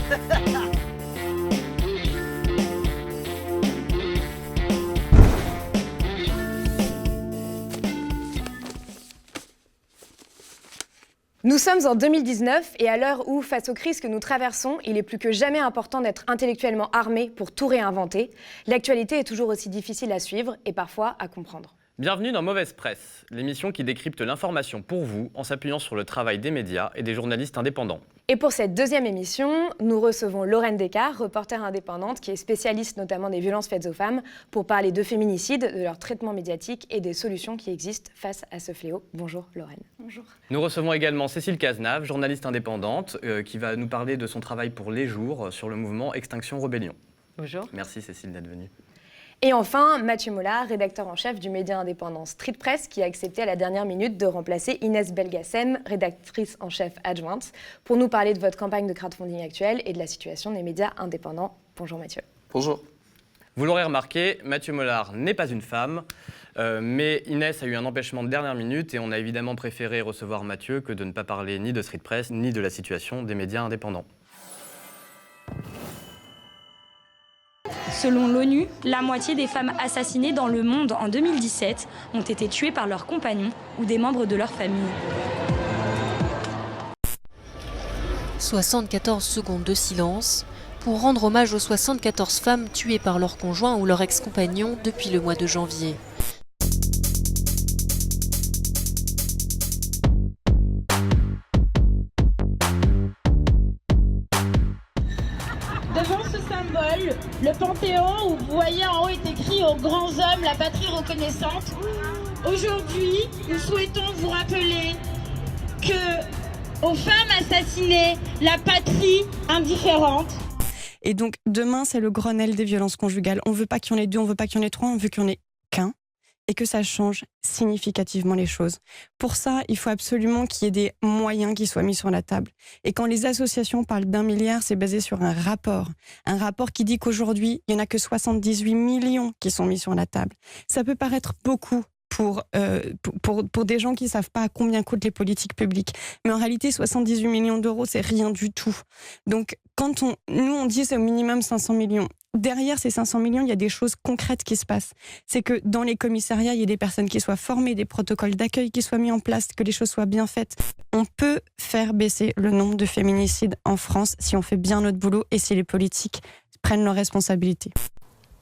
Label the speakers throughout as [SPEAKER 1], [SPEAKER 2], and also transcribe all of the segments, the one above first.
[SPEAKER 1] Nous sommes en 2019 et à l'heure où, face aux crises que nous traversons, il est plus que jamais important d'être intellectuellement armé pour tout réinventer, l'actualité est toujours aussi difficile à suivre et parfois à comprendre.
[SPEAKER 2] Bienvenue dans Mauvaise Presse, l'émission qui décrypte l'information pour vous en s'appuyant sur le travail des médias et des journalistes indépendants.
[SPEAKER 1] Et pour cette deuxième émission, nous recevons Lorraine Descartes, reporter indépendante qui est spécialiste notamment des violences faites aux femmes, pour parler de féminicide, de leur traitement médiatique et des solutions qui existent face à ce fléau. Bonjour Lorraine.
[SPEAKER 3] Bonjour.
[SPEAKER 2] Nous recevons également Cécile Cazenave, journaliste indépendante, qui va nous parler de son travail pour Les Jours sur le mouvement Extinction Rebellion.
[SPEAKER 1] Bonjour.
[SPEAKER 2] Merci Cécile d'être venue.
[SPEAKER 1] Et enfin, Mathieu Mollard, rédacteur en chef du média indépendant Street Press, qui a accepté à la dernière minute de remplacer Inès Belgacem, rédactrice en chef adjointe, pour nous parler de votre campagne de crowdfunding actuelle et de la situation des médias indépendants. Bonjour Mathieu.
[SPEAKER 4] Bonjour.
[SPEAKER 2] Vous l'aurez remarqué, Mathieu Mollard n'est pas une femme, mais Inès a eu un empêchement de dernière minute et on a évidemment préféré recevoir Mathieu que de ne pas parler ni de Street Press ni de la situation des médias indépendants.
[SPEAKER 3] Selon l'ONU, la moitié des femmes assassinées dans le monde en 2017 ont été tuées par leurs compagnons ou des membres de leur famille.
[SPEAKER 5] 74 secondes de silence pour rendre hommage aux 74 femmes tuées par leur conjoint ou leur ex-compagnon depuis le mois de janvier.
[SPEAKER 6] Devant ce symbole, le Panthéon, où vous voyez en haut est écrit « Aux grands hommes, la patrie reconnaissante ». Aujourd'hui, nous souhaitons vous rappeler que aux femmes assassinées, la patrie indifférente.
[SPEAKER 7] Et donc demain, c'est le Grenelle des violences conjugales. On ne veut pas qu'il y en ait deux, on ne veut pas qu'il y en ait trois, on veut qu'il n'y en ait qu'un. Et que ça change significativement les choses. Pour ça, il faut absolument qu'il y ait des moyens qui soient mis sur la table. Et quand les associations parlent d'1 milliard, c'est basé sur un rapport qui dit qu'aujourd'hui, il n'y en a que 78 millions qui sont mis sur la table. Ça peut paraître beaucoup pour des gens qui ne savent pas à combien coûtent les politiques publiques. Mais en réalité, 78 millions d'euros, c'est rien du tout. Donc, quand on dit c'est au minimum 500 millions, derrière ces 500 millions, il y a des choses concrètes qui se passent. C'est que dans les commissariats, il y a des personnes qui soient formées, des protocoles d'accueil qui soient mis en place, que les choses soient bien faites. On peut faire baisser le nombre de féminicides en France si on fait bien notre boulot et si les politiques prennent leurs responsabilités.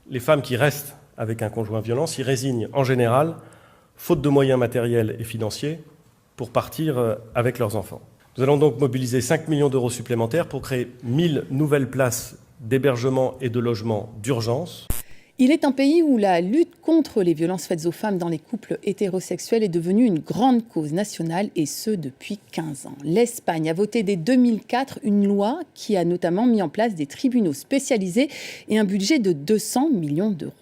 [SPEAKER 8] Les femmes qui restent avec un conjoint violent s'y résignent en général, faute de moyens matériels et financiers, pour partir avec leurs enfants. Nous allons donc mobiliser 5 millions d'euros supplémentaires pour créer 1000 nouvelles places d'hébergement et de logement d'urgence.
[SPEAKER 9] Il est un pays où la lutte contre les violences faites aux femmes dans les couples hétérosexuels est devenue une grande cause nationale, et ce depuis 15 ans. L'Espagne a voté dès 2004 une loi qui a notamment mis en place des tribunaux spécialisés et un budget de 200 millions d'euros.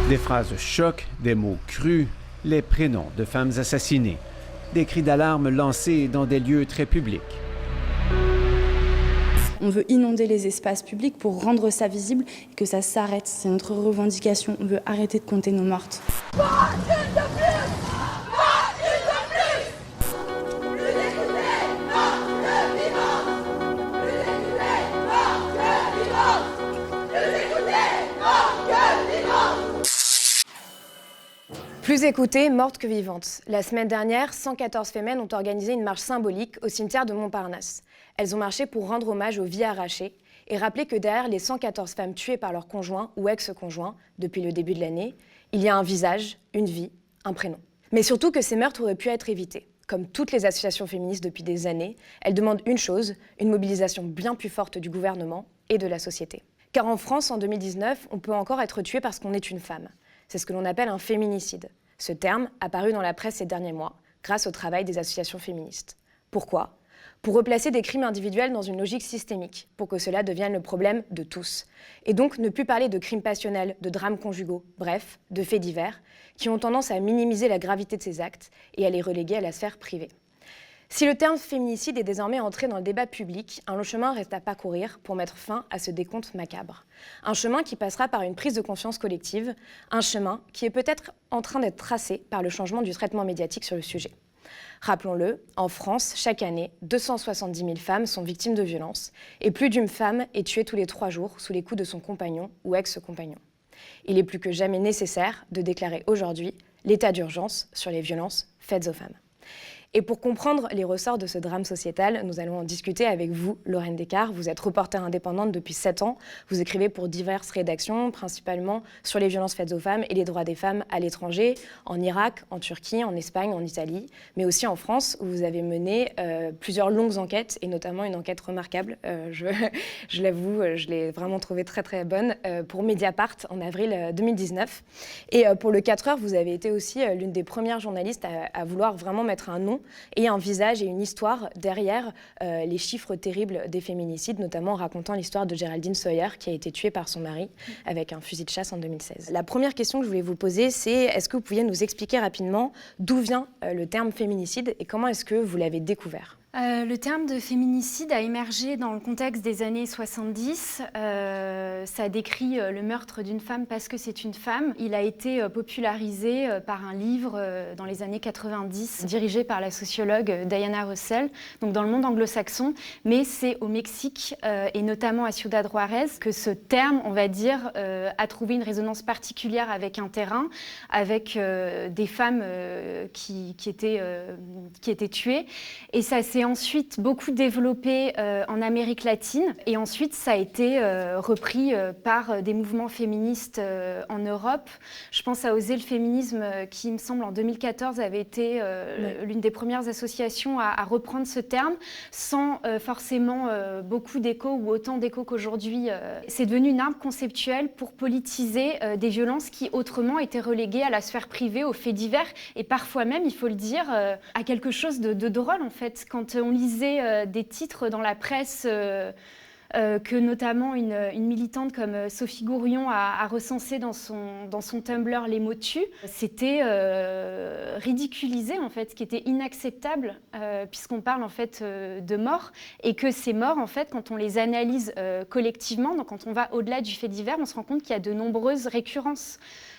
[SPEAKER 10] Des phrases chocs, des mots crus, les prénoms de femmes assassinées, des cris d'alarme lancés dans des lieux très publics.
[SPEAKER 11] On veut inonder les espaces publics pour rendre ça visible et que ça s'arrête. C'est notre revendication. On veut arrêter de compter nos mortes.
[SPEAKER 1] Plus écoutées, mortes que vivantes. La semaine dernière, 114 femmes ont organisé une marche symbolique au cimetière de Montparnasse. Elles ont marché pour rendre hommage aux vies arrachées et rappeler que derrière les 114 femmes tuées par leur conjoint ou ex-conjoint depuis le début de l'année, il y a un visage, une vie, un prénom. Mais surtout que ces meurtres auraient pu être évités. Comme toutes les associations féministes depuis des années, elles demandent une chose, une mobilisation bien plus forte du gouvernement et de la société. Car en France, en 2019, on peut encore être tué parce qu'on est une femme. C'est ce que l'on appelle un féminicide. Ce terme apparu dans la presse ces derniers mois, grâce au travail des associations féministes. Pourquoi ? Pour replacer des crimes individuels dans une logique systémique, pour que cela devienne le problème de tous. Et donc ne plus parler de crimes passionnels, de drames conjugaux, bref, de faits divers, qui ont tendance à minimiser la gravité de ces actes et à les reléguer à la sphère privée. Si le terme féminicide est désormais entré dans le débat public, un long chemin reste à parcourir pour mettre fin à ce décompte macabre. Un chemin qui passera par une prise de conscience collective, un chemin qui est peut-être en train d'être tracé par le changement du traitement médiatique sur le sujet. Rappelons-le, en France, chaque année, 270 000 femmes sont victimes de violences et plus d'une femme est tuée tous les 3 jours sous les coups de son compagnon ou ex-compagnon. Il est plus que jamais nécessaire de déclarer aujourd'hui l'état d'urgence sur les violences faites aux femmes. Et pour comprendre les ressorts de ce drame sociétal, nous allons en discuter avec vous, Lorraine Descartes. Vous êtes reporter indépendante depuis 7 ans. Vous écrivez pour diverses rédactions, principalement sur les violences faites aux femmes et les droits des femmes à l'étranger, en Irak, en Turquie, en Espagne, en Italie, mais aussi en France, où vous avez mené plusieurs longues enquêtes, et notamment une enquête remarquable, je l'avoue, je l'ai vraiment trouvée très très bonne, pour Mediapart en avril 2019. Et pour le 4 heures, vous avez été aussi l'une des premières journalistes à vouloir vraiment mettre un nom et un visage et une histoire derrière les chiffres terribles des féminicides, notamment en racontant l'histoire de Geraldine Sawyer qui a été tuée par son mari avec un fusil de chasse en 2016. La première question que je voulais vous poser, c'est est-ce que vous pouviez nous expliquer rapidement d'où vient le terme féminicide et comment est-ce que vous l'avez découvert ?
[SPEAKER 4] Le terme de féminicide a émergé dans le contexte des années 70. Ça décrit le meurtre d'une femme parce que c'est une femme. Il a été popularisé par un livre dans les années 90, dirigé par la sociologue Diana Russell, donc dans le monde anglo-saxon. Mais c'est au Mexique et notamment à Ciudad Juárez que ce terme, on va dire, a trouvé une résonance particulière avec un terrain, avec des femmes qui étaient tuées. Et ça s'est ensuite beaucoup développé en Amérique latine et ensuite ça a été repris par des mouvements féministes en Europe. Je pense à Oser le féminisme qui, il me semble, en 2014 avait été l'une des premières associations à reprendre ce terme sans forcément beaucoup d'écho ou autant d'écho qu'aujourd'hui. C'est devenu une arme conceptuelle pour politiser des violences qui autrement étaient reléguées à la sphère privée, aux faits divers et parfois même, il faut le dire, à quelque chose de drôle en fait. Quand on lisait des titres dans la presse que notamment une militante comme Sophie Gourion a recensé dans son Tumblr les mots tuent, c'était ridiculisé en fait, ce qui était inacceptable puisqu'on parle en fait de morts et que ces morts en fait quand on les analyse collectivement, donc quand on va au-delà du fait divers, on se rend compte qu'il y a de nombreuses récurrences.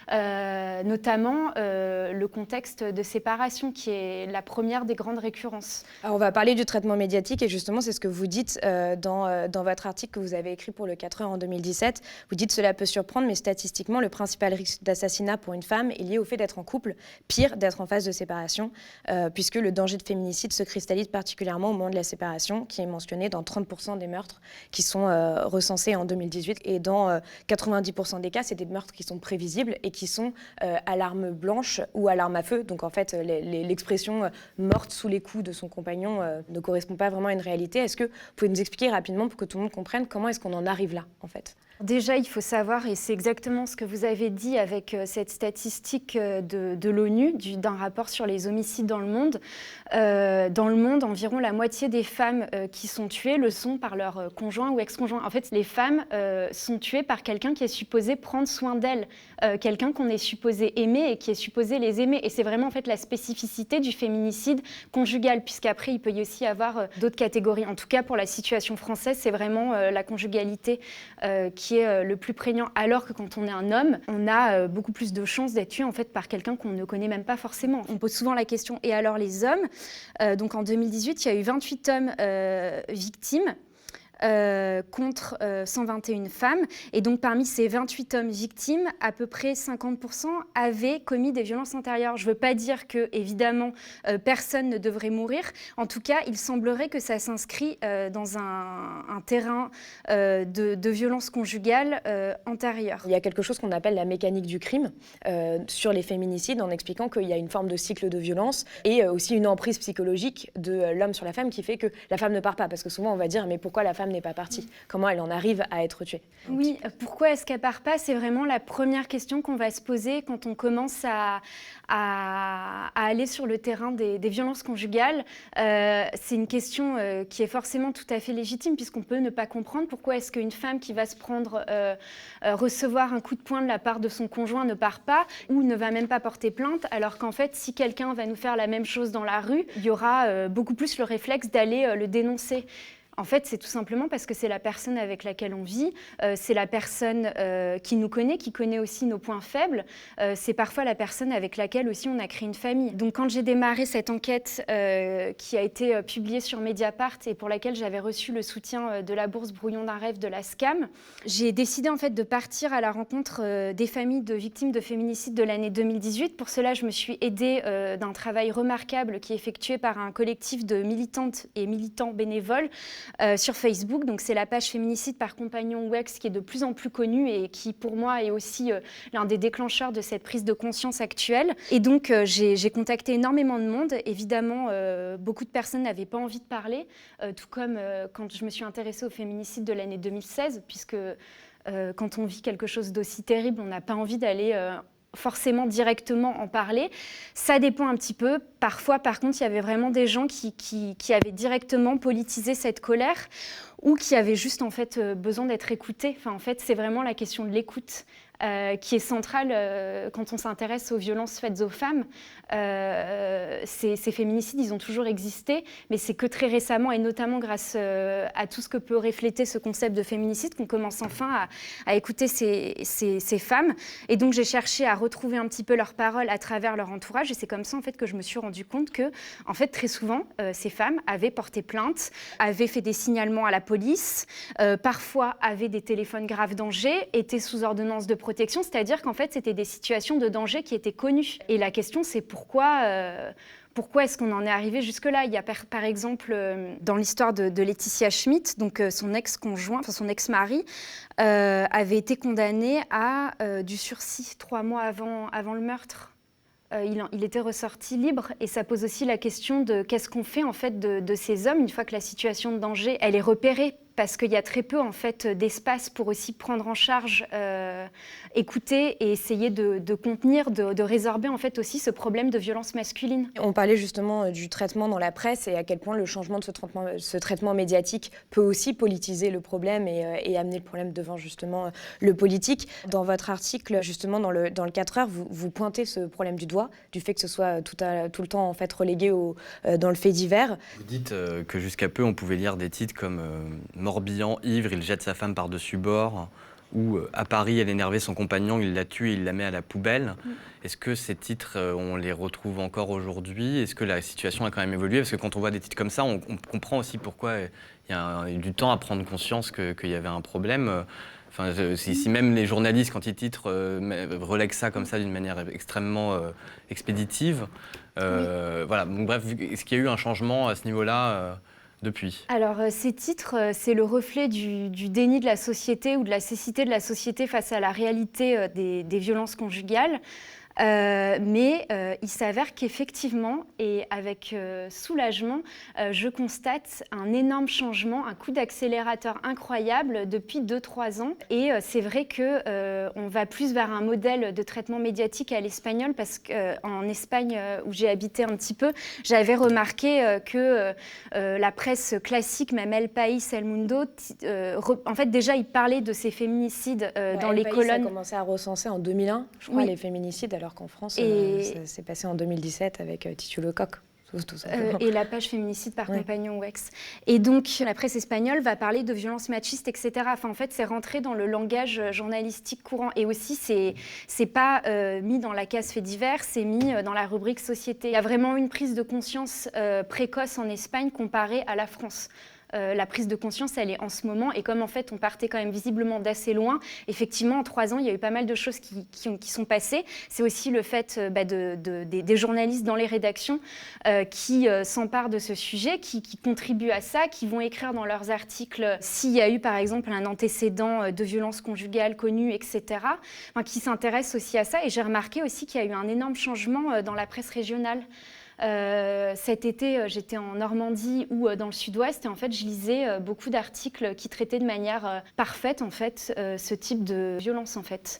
[SPEAKER 4] Notamment le contexte de séparation qui est la première des grandes récurrences.
[SPEAKER 1] Alors on va parler du traitement médiatique et justement c'est ce que vous dites dans votre article que vous avez écrit pour le 4 heures en 2017. Vous dites cela peut surprendre mais statistiquement le principal risque d'assassinat pour une femme est lié au fait d'être en couple, pire d'être en phase de séparation puisque le danger de féminicide se cristallise particulièrement au moment de la séparation qui est mentionné dans 30% des meurtres qui sont recensés en 2018 et dans 90% des cas c'est des meurtres qui sont prévisibles et qui sont à l'arme blanche ou à l'arme à feu. Donc en fait, l'expression morte sous les coups de son compagnon ne correspond pas vraiment à une réalité. Est-ce que vous pouvez nous expliquer rapidement pour que tout le monde comprenne comment est-ce qu'on en arrive là en fait ?
[SPEAKER 4] Déjà, il faut savoir, et c'est exactement ce que vous avez dit avec cette statistique de l'ONU, d'un rapport sur les homicides dans le monde. Dans le monde, environ la moitié des femmes qui sont tuées le sont par leur conjoint ou ex-conjoint. En fait, les femmes sont tuées par quelqu'un qui est supposé prendre soin d'elles, quelqu'un qu'on est supposé aimer et qui est supposé les aimer. Et c'est vraiment en fait la spécificité du féminicide conjugal, puisqu'après, il peut y aussi avoir d'autres catégories. En tout cas, pour la situation française, c'est vraiment la conjugalité qui est le plus prégnant, alors que quand on est un homme, on a beaucoup plus de chances d'être tué en fait, par quelqu'un qu'on ne connaît même pas forcément. On pose souvent la question « et alors les hommes ?» Donc en 2018, il y a eu 28 hommes victimes. Contre 121 femmes. Et donc, parmi ces 28 hommes victimes, à peu près 50% avaient commis des violences antérieures. Je ne veux pas dire que, évidemment, personne ne devrait mourir. En tout cas, il semblerait que ça s'inscrit dans un terrain de violence conjugale antérieure.
[SPEAKER 1] Il y a quelque chose qu'on appelle la mécanique du crime sur les féminicides, en expliquant qu'il y a une forme de cycle de violence et aussi une emprise psychologique de l'homme sur la femme qui fait que la femme ne part pas. Parce que souvent, on va dire, mais pourquoi la femme n'est pas partie? Comment elle en arrive à être tuée?
[SPEAKER 4] Oui, pourquoi est-ce qu'elle part pas? C'est vraiment la première question qu'on va se poser quand on commence à aller sur le terrain des violences conjugales. C'est une question qui est forcément tout à fait légitime puisqu'on peut ne pas comprendre pourquoi est-ce qu'une femme qui va se prendre recevoir un coup de poing de la part de son conjoint ne part pas ou ne va même pas porter plainte, alors qu'en fait, si quelqu'un va nous faire la même chose dans la rue, il y aura beaucoup plus le réflexe d'aller le dénoncer. En fait, c'est tout simplement parce que c'est la personne avec laquelle on vit, c'est la personne qui nous connaît, qui connaît aussi nos points faibles, c'est parfois la personne avec laquelle aussi on a créé une famille. Donc quand j'ai démarré cette enquête qui a été publiée sur Mediapart et pour laquelle j'avais reçu le soutien de la bourse Brouillon d'un rêve de la SCAM, j'ai décidé en fait de partir à la rencontre des familles de victimes de féminicide de l'année 2018. Pour cela, je me suis aidée d'un travail remarquable qui est effectué par un collectif de militantes et militants bénévoles sur Facebook. Donc c'est la page Féminicide par compagnon ou ex qui est de plus en plus connue et qui pour moi est aussi l'un des déclencheurs de cette prise de conscience actuelle. Et donc j'ai contacté énormément de monde. Évidemment, beaucoup de personnes n'avaient pas envie de parler, tout comme quand je me suis intéressée au féminicide de l'année 2016, puisque quand on vit quelque chose d'aussi terrible, on n'a pas envie d'aller forcément directement en parler. Ça dépend un petit peu. Parfois, par contre, il y avait vraiment des gens qui avaient directement politisé cette colère ou qui avaient juste en fait besoin d'être écoutés. Enfin, en fait, c'est vraiment la question de l'écoute qui est centrale quand on s'intéresse aux violences faites aux femmes. Ces féminicides, ils ont toujours existé, mais c'est que très récemment, et notamment grâce à tout ce que peut refléter ce concept de féminicide, qu'on commence enfin à écouter ces femmes. Et donc, j'ai cherché à retrouver un petit peu leurs paroles à travers leur entourage, et c'est comme ça en fait que je me suis rendu compte que, en fait, très souvent, ces femmes avaient porté plainte, avaient fait des signalements à la police, parfois avaient des téléphones grave danger, étaient sous ordonnance de protection, c'est-à-dire qu'en fait, c'était des situations de danger qui étaient connues. Et la question, c'est pourquoi est-ce qu'on en est arrivé jusque-là? Il y a par exemple, dans l'histoire de Laetitia Schmidt, donc son ex-conjoint, enfin son ex-mari, avait été condamné à du sursis 3 mois avant le meurtre. Il était ressorti libre et ça pose aussi la question de qu'est-ce qu'on fait en fait de ces hommes une fois que la situation de danger elle est repérée, parce qu'il y a très peu en fait d'espace pour aussi prendre en charge, écouter et essayer de contenir, de résorber en fait aussi ce problème de violence masculine.
[SPEAKER 1] On parlait justement du traitement dans la presse et à quel point le changement de ce traitement médiatique peut aussi politiser le problème et amener le problème devant justement le politique. Dans votre article, justement dans le 4 heures, vous pointez ce problème du doigt, du fait que ce soit tout le temps en fait relégué dans le fait divers.
[SPEAKER 2] Vous dites que jusqu'à peu on pouvait lire des titres comme Morbihan, ivre, il jette sa femme par-dessus bord, ou à Paris, elle énervait son compagnon, il la tue et il la met à la poubelle. Est-ce que ces titres, on les retrouve encore aujourd'hui? Est-ce que la situation a quand même évolué? Parce que quand on voit des titres comme ça, on comprend aussi pourquoi il y a eu du temps à prendre conscience qu'il y avait un problème. Enfin, si même les journalistes, quand ils titrent, relèguent ça comme ça d'une manière extrêmement expéditive. Voilà. Donc, bref, est-ce qu'il y a eu un changement à ce niveau-là depuis?
[SPEAKER 4] Alors, ces titres, c'est le reflet du déni de la société ou de la cécité de la société face à la réalité des violences conjugales. Mais il s'avère qu'effectivement, et avec soulagement, je constate un énorme changement, un coup d'accélérateur incroyable depuis 2-3 ans. Et c'est vrai qu'on va plus vers un modèle de traitement médiatique à l'espagnol, parce qu'en Espagne, où j'ai habité un petit peu, j'avais remarqué que la presse classique, même El País, El Mundo, en fait déjà, ils parlaient de ces féminicides dans les colonnes.
[SPEAKER 1] Ça a commencé à recenser en 2001, je crois, les féminicides, alors qu'en France, c'est passé en 2017 avec Titu Lecoq.
[SPEAKER 4] Et la page Féminicide par compagnon ou ex. Et donc, la presse espagnole va parler de violences machistes, etc. Enfin, en fait, c'est rentré dans le langage journalistique courant. Et aussi, c'est pas mis dans la case fait divers, c'est mis dans la rubrique société. Il y a vraiment une prise de conscience précoce en Espagne comparée à la France. La prise de conscience, elle est en ce moment. Et comme en fait, on partait quand même visiblement d'assez loin, effectivement, en 3 ans, il y a eu pas mal de choses qui sont passées. C'est aussi le fait des journalistes dans les rédactions qui s'emparent de ce sujet, qui contribuent à ça, qui vont écrire dans leurs articles s'il y a eu, par exemple, un antécédent de violence conjugale connu, etc., enfin, qui s'intéressent aussi à ça. Et j'ai remarqué aussi qu'il y a eu un énorme changement dans la presse régionale. Cet été, j'étais en Normandie ou dans le Sud-Ouest et en fait, je lisais beaucoup d'articles qui traitaient de manière parfaite en fait ce type de violence en fait.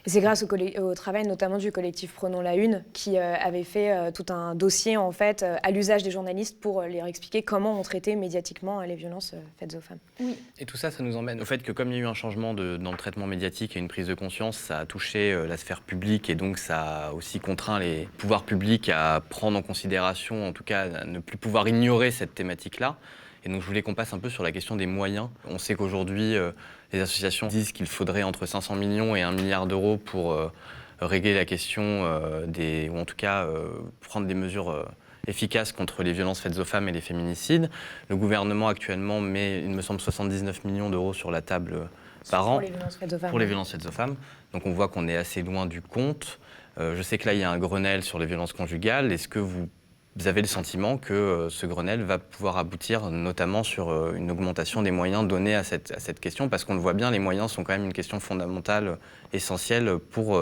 [SPEAKER 1] Et c'est grâce au travail notamment du collectif Prenons la Une qui avait fait tout un dossier en fait à l'usage des journalistes pour leur expliquer comment on traitait médiatiquement les violences faites aux femmes.
[SPEAKER 4] Oui.
[SPEAKER 2] Et tout ça, ça nous emmène au fait que comme il y a eu un changement dans le traitement médiatique et une prise de conscience, ça a touché la sphère publique et donc ça a aussi contraint les pouvoirs publics à prendre en considération, en tout cas à ne plus pouvoir ignorer cette thématique-là. Et donc je voulais qu'on passe un peu sur la question des moyens. On sait qu'aujourd'hui, les associations disent qu'il faudrait entre 500 millions et 1 milliard d'euros pour régler la question ou en tout cas prendre des mesures efficaces contre les violences faites aux femmes et les féminicides. Le gouvernement actuellement met, il me semble, 79 millions d'euros sur la table par an
[SPEAKER 1] pour les violences faites aux femmes.
[SPEAKER 2] Pour les violences faites aux femmes. Donc on voit qu'on est assez loin du compte. Je sais que là, il y a un Grenelle sur les violences conjugales. Est-ce que vous avez le sentiment que ce Grenelle va pouvoir aboutir notamment sur une augmentation des moyens donnés à cette question? Parce qu'on le voit bien, les moyens sont quand même une question fondamentale, essentielle pour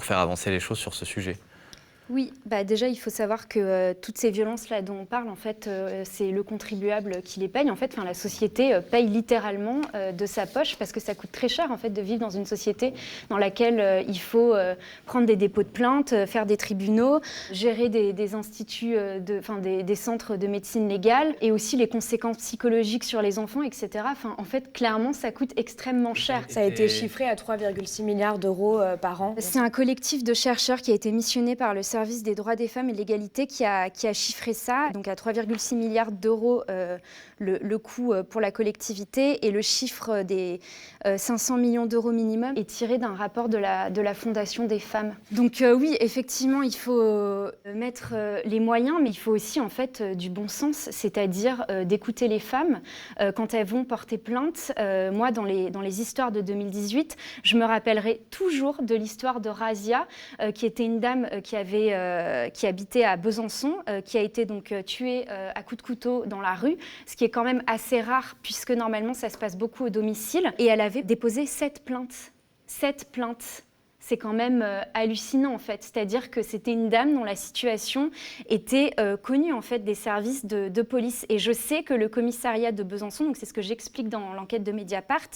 [SPEAKER 2] faire avancer les choses sur ce sujet.
[SPEAKER 4] Oui, déjà il faut savoir que toutes ces violences-là dont on parle, en fait, c'est le contribuable qui les paye. En fait, la société paye littéralement de sa poche parce que ça coûte très cher en fait de vivre dans une société dans laquelle il faut prendre des dépôts de plaintes, faire des tribunaux, gérer des instituts, des centres de médecine légale et aussi les conséquences psychologiques sur les enfants, etc. En fait, clairement, ça coûte extrêmement cher.
[SPEAKER 1] Ça a été chiffré à 3,6 milliards d'euros par an.
[SPEAKER 4] C'est un collectif de chercheurs qui a été missionné par le service des droits des femmes et de l'égalité qui a chiffré ça. Donc à 3,6 milliards d'euros le coût pour la collectivité et le chiffre des 500 millions d'euros minimum est tiré d'un rapport de la Fondation des femmes. Donc oui, effectivement, il faut mettre les moyens, mais il faut aussi en fait du bon sens, c'est-à-dire d'écouter les femmes quand elles vont porter plainte. Moi, dans les histoires de 2018, je me rappellerai toujours de l'histoire de Razia, qui était une dame qui habitait à Besançon, qui a été donc tuée à coups de couteau dans la rue, ce qui est quand même assez rare puisque normalement ça se passe beaucoup au domicile. Et elle avait déposé 7 plaintes. 7 plaintes. C'est quand même hallucinant en fait. C'est-à-dire que c'était une dame dont la situation était connue en fait des services de police. Et je sais que le commissariat de Besançon, donc c'est ce que j'explique dans l'enquête de Mediapart,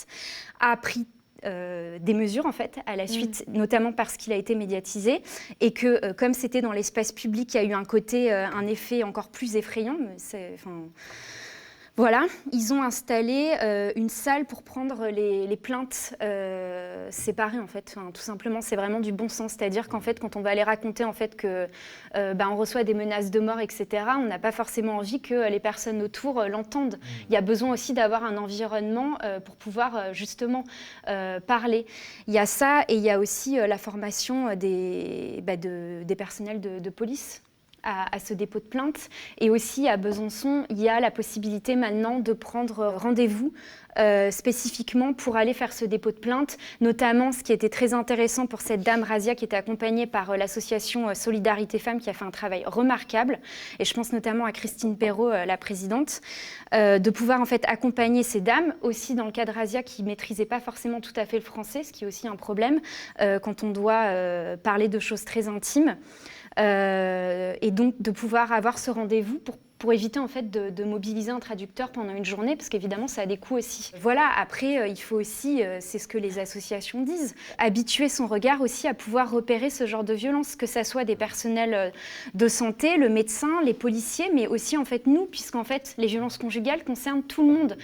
[SPEAKER 4] a pris des mesures en fait à la suite, notamment parce qu'il a été médiatisé et que comme c'était dans l'espace public, il y a eu un effet encore plus effrayant. Voilà, ils ont installé une salle pour prendre les plaintes séparées en fait. Tout simplement, c'est vraiment du bon sens, c'est-à-dire qu'en fait, quand on va aller raconter en fait que on reçoit des menaces de mort, etc., on n'a pas forcément envie que les personnes autour l'entendent. Il y a besoin aussi d'avoir un environnement pour pouvoir justement parler. Il y a ça et il y a aussi la formation des personnels de police à ce dépôt de plainte. Et aussi à Besançon, il y a la possibilité maintenant de prendre rendez-vous spécifiquement pour aller faire ce dépôt de plainte, notamment ce qui était très intéressant pour cette dame Razia qui était accompagnée par l'association Solidarité Femmes qui a fait un travail remarquable, et je pense notamment à Christine Perrault, la présidente, de pouvoir en fait accompagner ces dames, aussi dans le cas de Razia qui ne maîtrisait pas forcément tout à fait le français, ce qui est aussi un problème quand on doit parler de choses très intimes. Et donc de pouvoir avoir ce rendez-vous pour éviter en fait de mobiliser un traducteur pendant une journée, parce qu'évidemment ça a des coûts aussi. Voilà, après il faut aussi, c'est ce que les associations disent, habituer son regard aussi à pouvoir repérer ce genre de violence, que ça soit des personnels de santé, le médecin, les policiers, mais aussi en fait nous, puisqu'en fait les violences conjugales concernent tout le monde.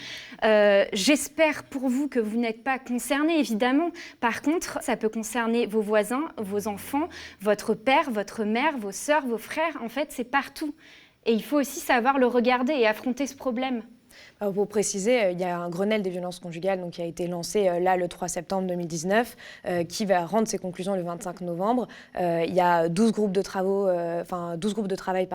[SPEAKER 4] J'espère pour vous que vous n'êtes pas concernés, évidemment. Par contre, ça peut concerner vos voisins, vos enfants, votre père, votre mère, vos sœurs, vos frères. En fait, c'est partout. Et il faut aussi savoir le regarder et affronter ce problème.
[SPEAKER 1] Pour préciser, il y a un Grenelle des violences conjugales qui a été lancé là le 3 septembre 2019, qui va rendre ses conclusions le 25 novembre. Il y a 12 groupes de travail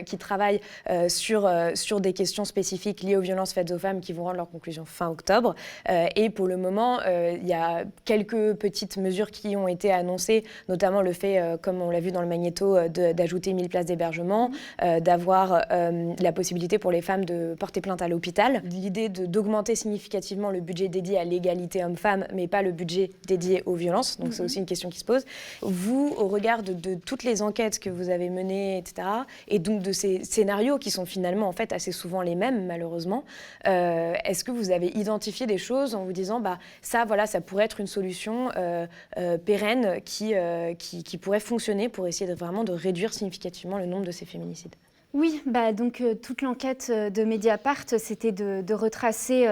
[SPEAKER 1] qui travaillent sur des questions spécifiques liées aux violences faites aux femmes qui vont rendre leurs conclusions fin octobre. Et pour le moment, il y a quelques petites mesures qui ont été annoncées, notamment le fait, comme on l'a vu dans le magnéto, d'ajouter 1000 places d'hébergement, d'avoir la possibilité pour les femmes de porter plainte à l'hôpital. L'idée d'augmenter significativement le budget dédié à l'égalité homme-femme, mais pas le budget dédié aux violences. Donc c'est aussi une question qui se pose. Vous, au regard de toutes les enquêtes que vous avez menées, etc., et donc de ces scénarios qui sont finalement en fait assez souvent les mêmes, malheureusement, est-ce que vous avez identifié des choses en vous disant ça pourrait être une solution pérenne qui pourrait fonctionner pour essayer vraiment de réduire significativement le nombre de ces féminicides?
[SPEAKER 4] Oui, donc toute l'enquête de Mediapart, c'était de retracer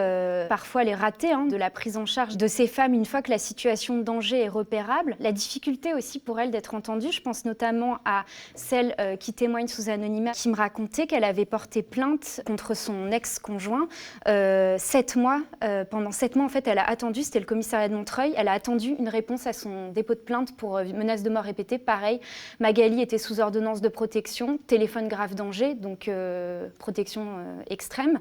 [SPEAKER 4] parfois les ratés de la prise en charge de ces femmes une fois que la situation de danger est repérable. La difficulté aussi pour elles d'être entendues, je pense notamment à celle qui témoigne sous anonymat, qui me racontait qu'elle avait porté plainte contre son ex-conjoint 7 mois. Pendant 7 mois, en fait, elle a attendu, c'était le commissariat de Montreuil, elle a attendu une réponse à son dépôt de plainte pour menace de mort répétée. Pareil, Magali était sous ordonnance de protection, téléphone grave danger, donc protection extrême.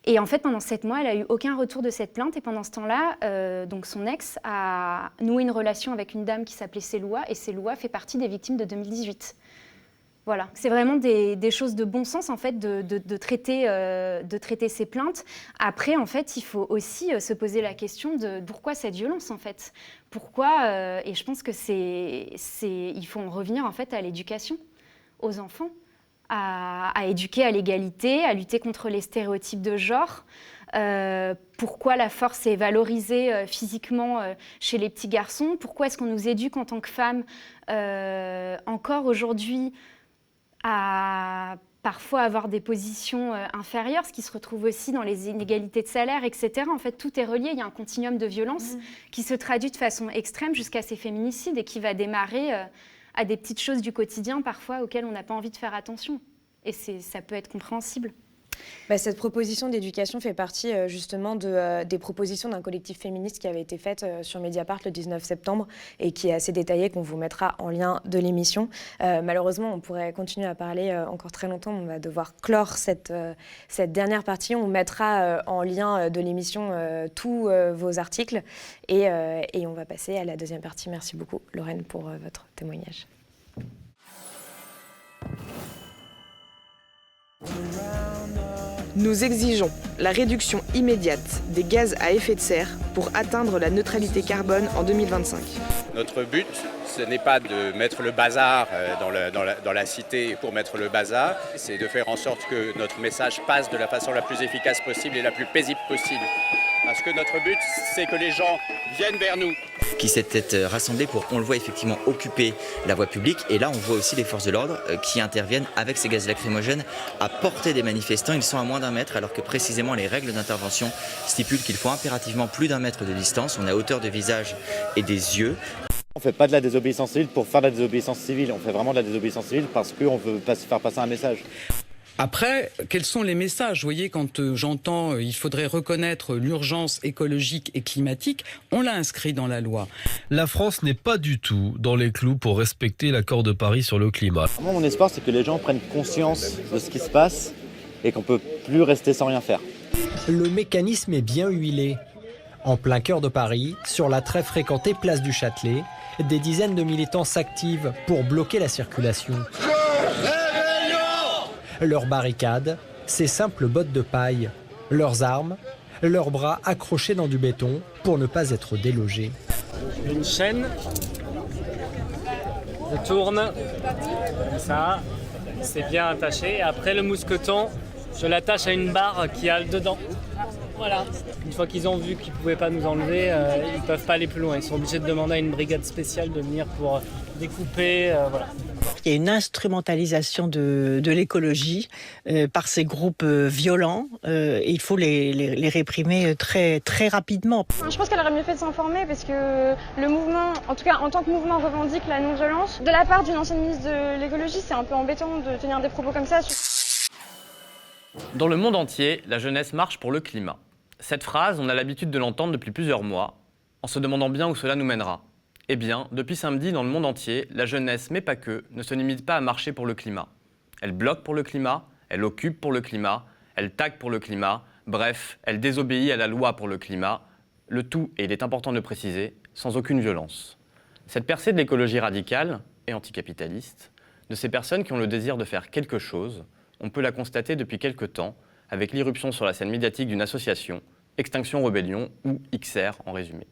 [SPEAKER 4] Et en fait, pendant 7 mois, elle n'a eu aucun retour de cette plainte. Et pendant ce temps-là, donc son ex a noué une relation avec une dame qui s'appelait Céloua. Et Céloua fait partie des victimes de 2018. Voilà, c'est vraiment des choses de bon sens, en fait, de traiter ces plaintes. Après, en fait, il faut aussi se poser la question de pourquoi cette violence, en fait. Pourquoi et je pense que il faut en revenir, en fait, à l'éducation aux enfants. À éduquer à l'égalité, à lutter contre les stéréotypes de genre. Pourquoi la force est valorisée physiquement chez les petits garçons? Pourquoi est-ce qu'on nous éduque en tant que femmes encore aujourd'hui à parfois avoir des positions inférieures, ce qui se retrouve aussi dans les inégalités de salaire, etc. En fait, tout est relié. Il y a un continuum de violence qui se traduit de façon extrême jusqu'à ces féminicides et qui va démarrer à des petites choses du quotidien parfois auxquelles on n'a pas envie de faire attention. Et ça peut être compréhensible.
[SPEAKER 1] Cette proposition d'éducation fait partie justement des propositions d'un collectif féministe qui avait été faite sur Mediapart le 19 septembre et qui est assez détaillée, qu'on vous mettra en lien de l'émission. Malheureusement, on pourrait continuer à parler encore très longtemps, on va devoir clore cette dernière partie. On mettra en lien de l'émission tous vos articles et on va passer à la deuxième partie. Merci beaucoup, Lorraine, pour votre témoignage.
[SPEAKER 12] Nous exigeons la réduction immédiate des gaz à effet de serre pour atteindre la neutralité carbone en 2025.
[SPEAKER 13] Notre but, ce n'est pas de mettre le bazar dans la cité pour mettre le bazar, c'est de faire en sorte que notre message passe de la façon la plus efficace possible et la plus paisible possible. Parce que notre but, c'est que les gens viennent vers nous.
[SPEAKER 14] Qui s'étaient rassemblés pour, on le voit effectivement, occuper la voie publique. Et là, on voit aussi les forces de l'ordre qui interviennent avec ces gaz lacrymogènes à portée des manifestants. Ils sont à moins d'1 mètre, alors que précisément les règles d'intervention stipulent qu'il faut impérativement plus d'1 mètre de distance. On est à hauteur de visage et des yeux.
[SPEAKER 15] On ne fait pas de la désobéissance civile pour faire de la désobéissance civile. On fait vraiment de la désobéissance civile parce qu'on veut faire passer un message.
[SPEAKER 16] Après, quels sont les messages? Vous voyez, quand j'entends il faudrait reconnaître l'urgence écologique et climatique, on l'a inscrit dans la loi.
[SPEAKER 17] La France n'est pas du tout dans les clous pour respecter l'accord de Paris sur le climat.
[SPEAKER 15] Moi, mon espoir, c'est que les gens prennent conscience de ce qui se passe et qu'on ne peut plus rester sans rien faire.
[SPEAKER 18] Le mécanisme est bien huilé. En plein cœur de Paris, sur la très fréquentée place du Châtelet, des dizaines de militants s'activent pour bloquer la circulation. Leurs barricades, ces simples bottes de paille, leurs armes, leurs bras accrochés dans du béton pour ne pas être délogés.
[SPEAKER 19] Une chaîne, je tourne, comme ça, c'est bien attaché. Après le mousqueton, je l'attache à une barre qui a dedans. Voilà. Une fois qu'ils ont vu qu'ils ne pouvaient pas nous enlever, ils ne peuvent pas aller plus loin. Ils sont obligés de demander à une brigade spéciale de venir pour découper. Voilà.
[SPEAKER 20] Il y a une instrumentalisation de l'écologie par ces groupes violents. Il faut les réprimer très, très rapidement.
[SPEAKER 21] Je pense qu'elle aurait mieux fait de s'informer parce que le mouvement, en tout cas en tant que mouvement, revendique la non-violence. De la part d'une ancienne ministre de l'écologie, c'est un peu embêtant de tenir des propos comme ça.
[SPEAKER 2] Dans le monde entier, la jeunesse marche pour le climat. Cette phrase, on a l'habitude de l'entendre depuis plusieurs mois, en se demandant bien où cela nous mènera. Eh bien, depuis samedi, dans le monde entier, la jeunesse, mais pas que, ne se limite pas à marcher pour le climat. Elle bloque pour le climat, elle occupe pour le climat, elle tague pour le climat, bref, elle désobéit à la loi pour le climat. Le tout, et il est important de le préciser, sans aucune violence. Cette percée de l'écologie radicale et anticapitaliste, de ces personnes qui ont le désir de faire quelque chose, on peut la constater depuis quelque temps, avec l'irruption sur la scène médiatique d'une association, Extinction Rebellion, ou XR en résumé.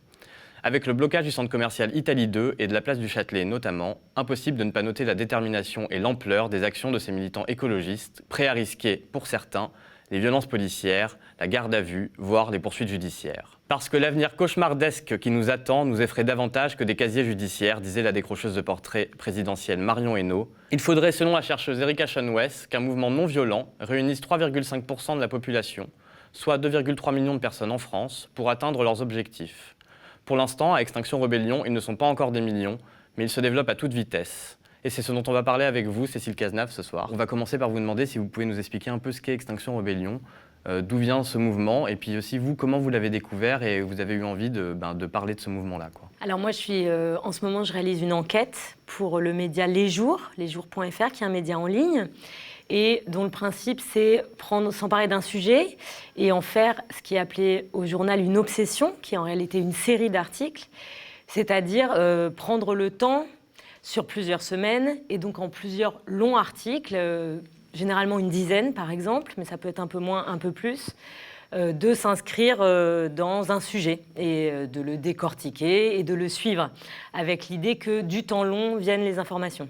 [SPEAKER 2] Avec le blocage du centre commercial Italie 2 et de la place du Châtelet notamment, impossible de ne pas noter la détermination et l'ampleur des actions de ces militants écologistes, prêts à risquer, pour certains, les violences policières, la garde à vue, voire les poursuites judiciaires. Parce que l'avenir cauchemardesque qui nous attend nous effraie davantage que des casiers judiciaires, disait la décrocheuse de portrait présidentielle Marion Hainaut. Il faudrait, selon la chercheuse Erika Chenwes, qu'un mouvement non violent réunisse 3,5% de la population, soit 2,3 millions de personnes en France, pour atteindre leurs objectifs. Pour l'instant, à Extinction Rebellion, ils ne sont pas encore des millions, mais ils se développent à toute vitesse. Et c'est ce dont on va parler avec vous, Cécile Cazenave, ce soir. On va commencer par vous demander si vous pouvez nous expliquer un peu ce qu'est Extinction Rebellion, d'où vient ce mouvement, et puis aussi vous, comment vous l'avez découvert et vous avez eu envie de parler de ce mouvement-là, quoi.
[SPEAKER 3] Alors moi, en ce moment, je réalise une enquête pour le média Les Jours, lesjours.fr, qui est un média en ligne, et dont le principe, c'est s'emparer d'un sujet et en faire ce qui est appelé au journal une obsession, qui est en réalité une série d'articles, c'est-à-dire prendre le temps sur plusieurs semaines et donc en plusieurs longs articles, généralement une dizaine par exemple, mais ça peut être un peu moins, un peu plus, de s'inscrire dans un sujet et de le décortiquer et de le suivre avec l'idée que du temps long viennent les informations.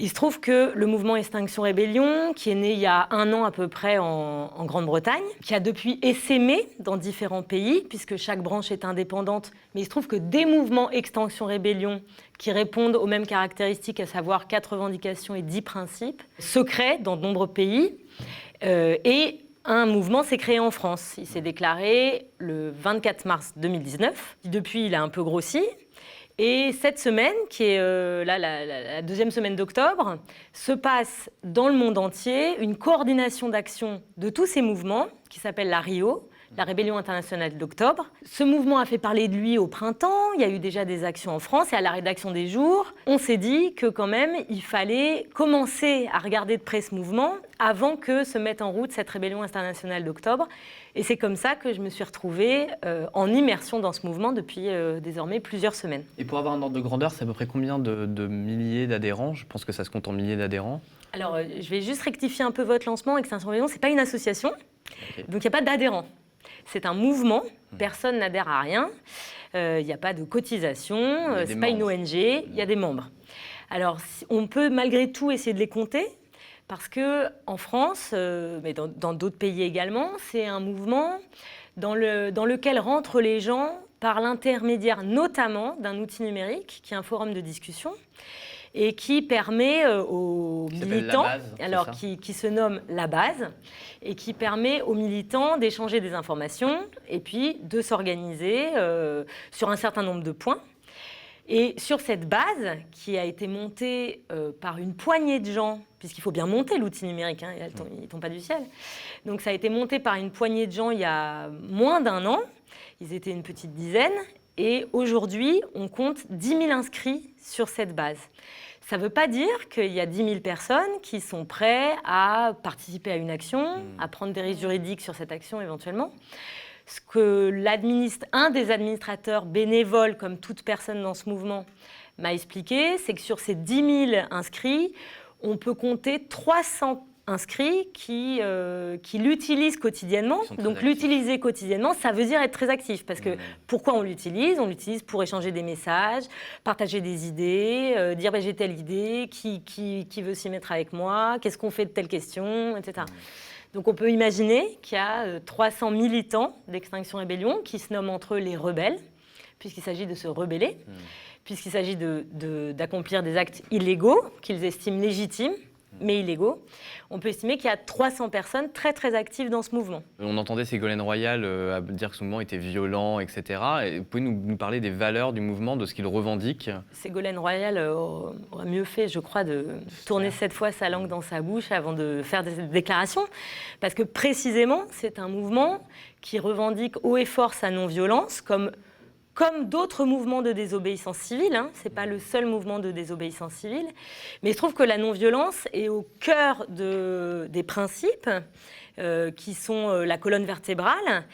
[SPEAKER 3] Il se trouve que le mouvement Extinction Rebellion, qui est né il y a 1 an à peu près en Grande-Bretagne, qui a depuis essaimé dans différents pays, puisque chaque branche est indépendante, mais il se trouve que des mouvements Extinction Rebellion qui répondent aux mêmes caractéristiques, à savoir 4 revendications et 10 principes, se créent dans de nombreux pays. Et un mouvement s'est créé en France. Il s'est déclaré le 24 mars 2019. Depuis, il a un peu grossi. Et cette semaine, qui est la 2e semaine d'octobre, se passe dans le monde entier une coordination d'action de tous ces mouvements qui s'appelle la RIO, la Rébellion internationale d'octobre. Ce mouvement a fait parler de lui au printemps, il y a eu déjà des actions en France et à la rédaction des Jours, on s'est dit que quand même il fallait commencer à regarder de près ce mouvement avant que se mette en route cette Rébellion internationale d'octobre. Et c'est comme ça que je me suis retrouvée en immersion dans ce mouvement depuis désormais plusieurs semaines.
[SPEAKER 2] Et pour avoir un ordre de grandeur, c'est à peu près combien de milliers d'adhérents? Je pense que ça se compte en milliers d'adhérents.
[SPEAKER 3] Alors, je vais juste rectifier un peu votre lancement. Extinction Rebellion, ce n'est pas une association, okay. Donc il n'y a pas d'adhérents. C'est un mouvement, personne n'adhère à rien, il n'y a pas de cotisation, ce n'est pas une ONG, il y a des membres. Alors, on peut malgré tout essayer de les compter, parce qu'en France, mais dans d'autres pays également, c'est un mouvement dans lequel rentrent les gens par l'intermédiaire notamment d'un outil numérique, qui est un forum de discussion, et qui permet aux militants, qui se nomme La Base, et qui permet aux militants d'échanger des informations et puis de s'organiser sur un certain nombre de points. Et sur cette base, qui a été montée par une poignée de gens, puisqu'il faut bien monter l'outil numérique, hein, il ne tombe pas du ciel, donc ça a été monté par une poignée de gens il y a moins d'1 an, ils étaient une petite dizaine, et aujourd'hui, on compte 10 000 inscrits sur cette base. Ça ne veut pas dire qu'il y a 10 000 personnes qui sont prêtes à participer à une action, à prendre des risques juridiques sur cette action éventuellement. Ce que un des administrateurs bénévoles, comme toute personne dans ce mouvement, m'a expliqué, c'est que sur ces 10 000 inscrits, on peut compter 300 inscrits qui l'utilisent quotidiennement. Donc l'utiliser quotidiennement, ça veut dire être très actif. Parce que pourquoi on l'utilise? On l'utilise pour échanger des messages, partager des idées, dire j'ai telle idée, qui veut s'y mettre avec moi, qu'est-ce qu'on fait de telle question, etc. Donc on peut imaginer qu'il y a 300 militants d'Extinction Rebellion qui se nomment entre eux les rebelles, puisqu'il s'agit de se rebeller, puisqu'il s'agit d'accomplir des actes illégaux qu'ils estiment légitimes, mais illégaux. On peut estimer qu'il y a 300 personnes très très actives dans ce mouvement. On
[SPEAKER 2] entendait Ségolène Royal dire que ce mouvement était violent, etc. Et vous pouvez nous parler des valeurs du mouvement, de ce qu'il revendique?
[SPEAKER 3] Ségolène Royal aurait mieux fait, je crois, de tourner cette fois sa langue dans sa bouche avant de faire des déclarations. Parce que précisément, c'est un mouvement qui revendique haut et fort sa non-violence, comme d'autres mouvements de désobéissance civile, hein. Ce n'est pas le seul mouvement de désobéissance civile, mais il se trouve que la non-violence est au cœur des principes qui sont la colonne vertébrale.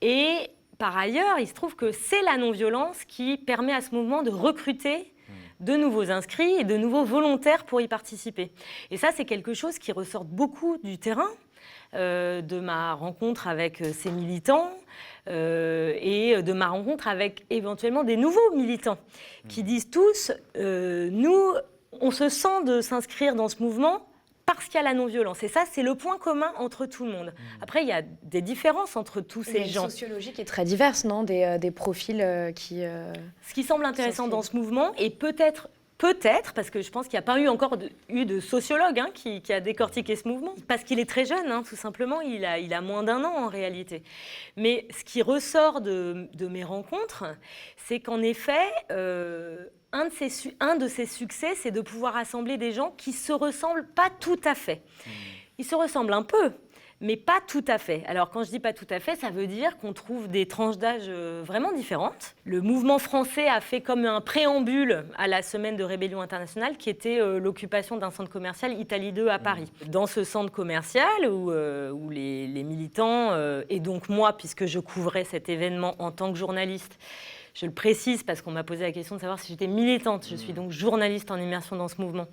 [SPEAKER 3] Et par ailleurs, il se trouve que c'est la non-violence qui permet à ce mouvement de recruter de nouveaux inscrits et de nouveaux volontaires pour y participer. Et ça, c'est quelque chose qui ressort beaucoup du terrain, de ma rencontre avec ces militants, et de ma rencontre avec éventuellement des nouveaux militants qui disent tous nous, on se sent de s'inscrire dans ce mouvement parce qu'il y a la non-violence. Et ça, c'est le point commun entre tout le monde. Après, il y a des différences entre tous ces gens.
[SPEAKER 1] Il y a une sociologie qui est très diverse, non ? Des profils qui...
[SPEAKER 3] Ce qui semble intéressant dans ce mouvement, et peut-être, parce que je pense qu'il n'y a pas eu encore de sociologue qui a décortiqué ce mouvement, parce qu'il est très jeune, tout simplement, il a moins d'1 an en réalité. Mais ce qui ressort de mes rencontres, c'est qu'en effet, un de ses succès, c'est de pouvoir rassembler des gens qui ne se ressemblent pas tout à fait. Ils se ressemblent un peu, mais pas tout à fait. Alors quand je dis pas tout à fait, ça veut dire qu'on trouve des tranches d'âge vraiment différentes. Le mouvement français a fait comme un préambule à la semaine de rébellion internationale qui était l'occupation d'un centre commercial Italie 2 à Paris. Dans ce centre commercial où les militants, et donc moi, puisque je couvrais cet événement en tant que journaliste, je le précise parce qu'on m'a posé la question de savoir si j'étais militante. Je suis donc journaliste en immersion dans ce mouvement.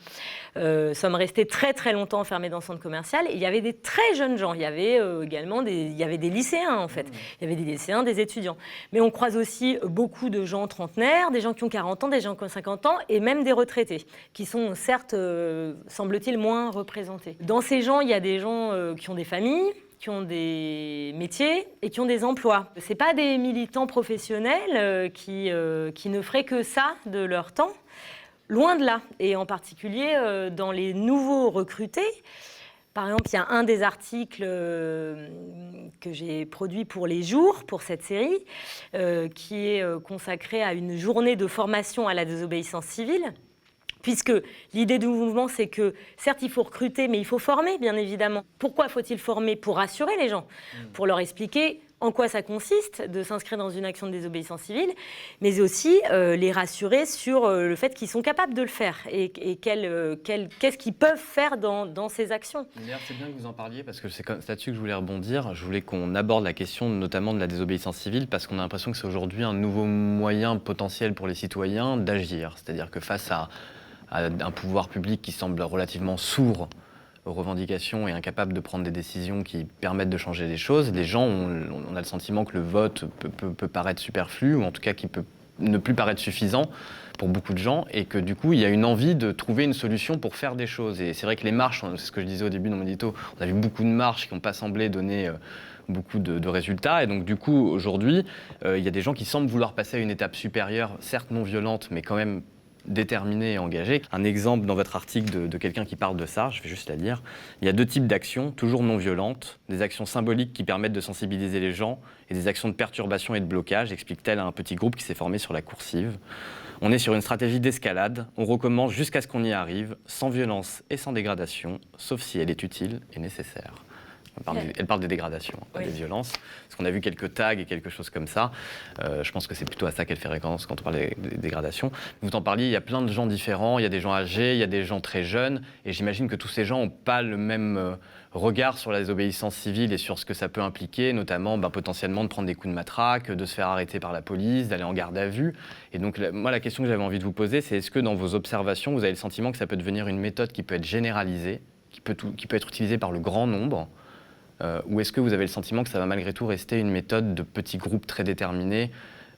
[SPEAKER 3] Sommes restés très très longtemps enfermés dans ce centre commercial. Et il y avait des très jeunes gens. Il y avait également des lycéens en fait. Il y avait des lycéens, des étudiants. Mais on croise aussi beaucoup de gens trentenaires, des gens qui ont 40 ans, des gens qui ont 50 ans et même des retraités qui sont certes, semble-t-il, moins représentés. Dans ces gens, il y a des gens qui ont des familles, qui ont des métiers et qui ont des emplois. Ce n'est pas des militants professionnels qui ne feraient que ça de leur temps, loin de là. Et en particulier, dans les nouveaux recrutés, par exemple, il y a un des articles que j'ai produit pour Les Jours, pour cette série, qui est consacré à une journée de formation à la désobéissance civile. Puisque l'idée du mouvement, c'est que, certes, il faut recruter, mais il faut former, bien évidemment. Pourquoi faut-il former ? Pour rassurer les gens, pour leur expliquer en quoi ça consiste de s'inscrire dans une action de désobéissance civile, mais aussi les rassurer sur le fait qu'ils sont capables de le faire et qu'est-ce qu'ils peuvent faire dans ces actions.
[SPEAKER 2] D'ailleurs, c'est bien que vous en parliez, parce que c'est là-dessus que je voulais rebondir. Je voulais qu'on aborde la question notamment de la désobéissance civile, parce qu'on a l'impression que c'est aujourd'hui un nouveau moyen potentiel pour les citoyens d'agir. C'est-à-dire que face à un pouvoir public qui semble relativement sourd aux revendications et incapable de prendre des décisions qui permettent de changer les choses, les gens, on a le sentiment que le vote peut paraître superflu, ou en tout cas qui peut ne plus paraître suffisant pour beaucoup de gens, et que du coup, il y a une envie de trouver une solution pour faire des choses. Et c'est vrai que les marches, c'est ce que je disais au début dans mon édito, on a vu beaucoup de marches qui n'ont pas semblé donner beaucoup de résultats. Et donc, du coup, aujourd'hui, il y a des gens qui semblent vouloir passer à une étape supérieure, certes non violente, mais quand même déterminé et engagé. Un exemple dans votre article de quelqu'un qui parle de ça, je vais juste la lire. Il y a 2 types d'actions, toujours non violentes, des actions symboliques qui permettent de sensibiliser les gens et des actions de perturbation et de blocage, explique-t-elle à un petit groupe qui s'est formé sur la coursive. On est sur une stratégie d'escalade, on recommence jusqu'à ce qu'on y arrive, sans violence et sans dégradation, sauf si elle est utile et nécessaire. Elle parle des dégradations, pas des violences. Parce qu'on a vu quelques tags et quelque chose comme ça. Je pense que c'est plutôt à ça qu'elle fait référence quand on parle des dégradations. Vous en parliez, il y a plein de gens différents. Il y a des gens âgés, il y a des gens très jeunes. Et j'imagine que tous ces gens n'ont pas le même regard sur la désobéissance civile et sur ce que ça peut impliquer, notamment potentiellement de prendre des coups de matraque, de se faire arrêter par la police, d'aller en garde à vue. Et donc, moi, la question que j'avais envie de vous poser, c'est est-ce que dans vos observations, vous avez le sentiment que ça peut devenir une méthode qui peut être généralisée, qui peut être utilisée par le grand nombre, ou est-ce que vous avez le sentiment que ça va malgré tout rester une méthode de petits groupes très déterminés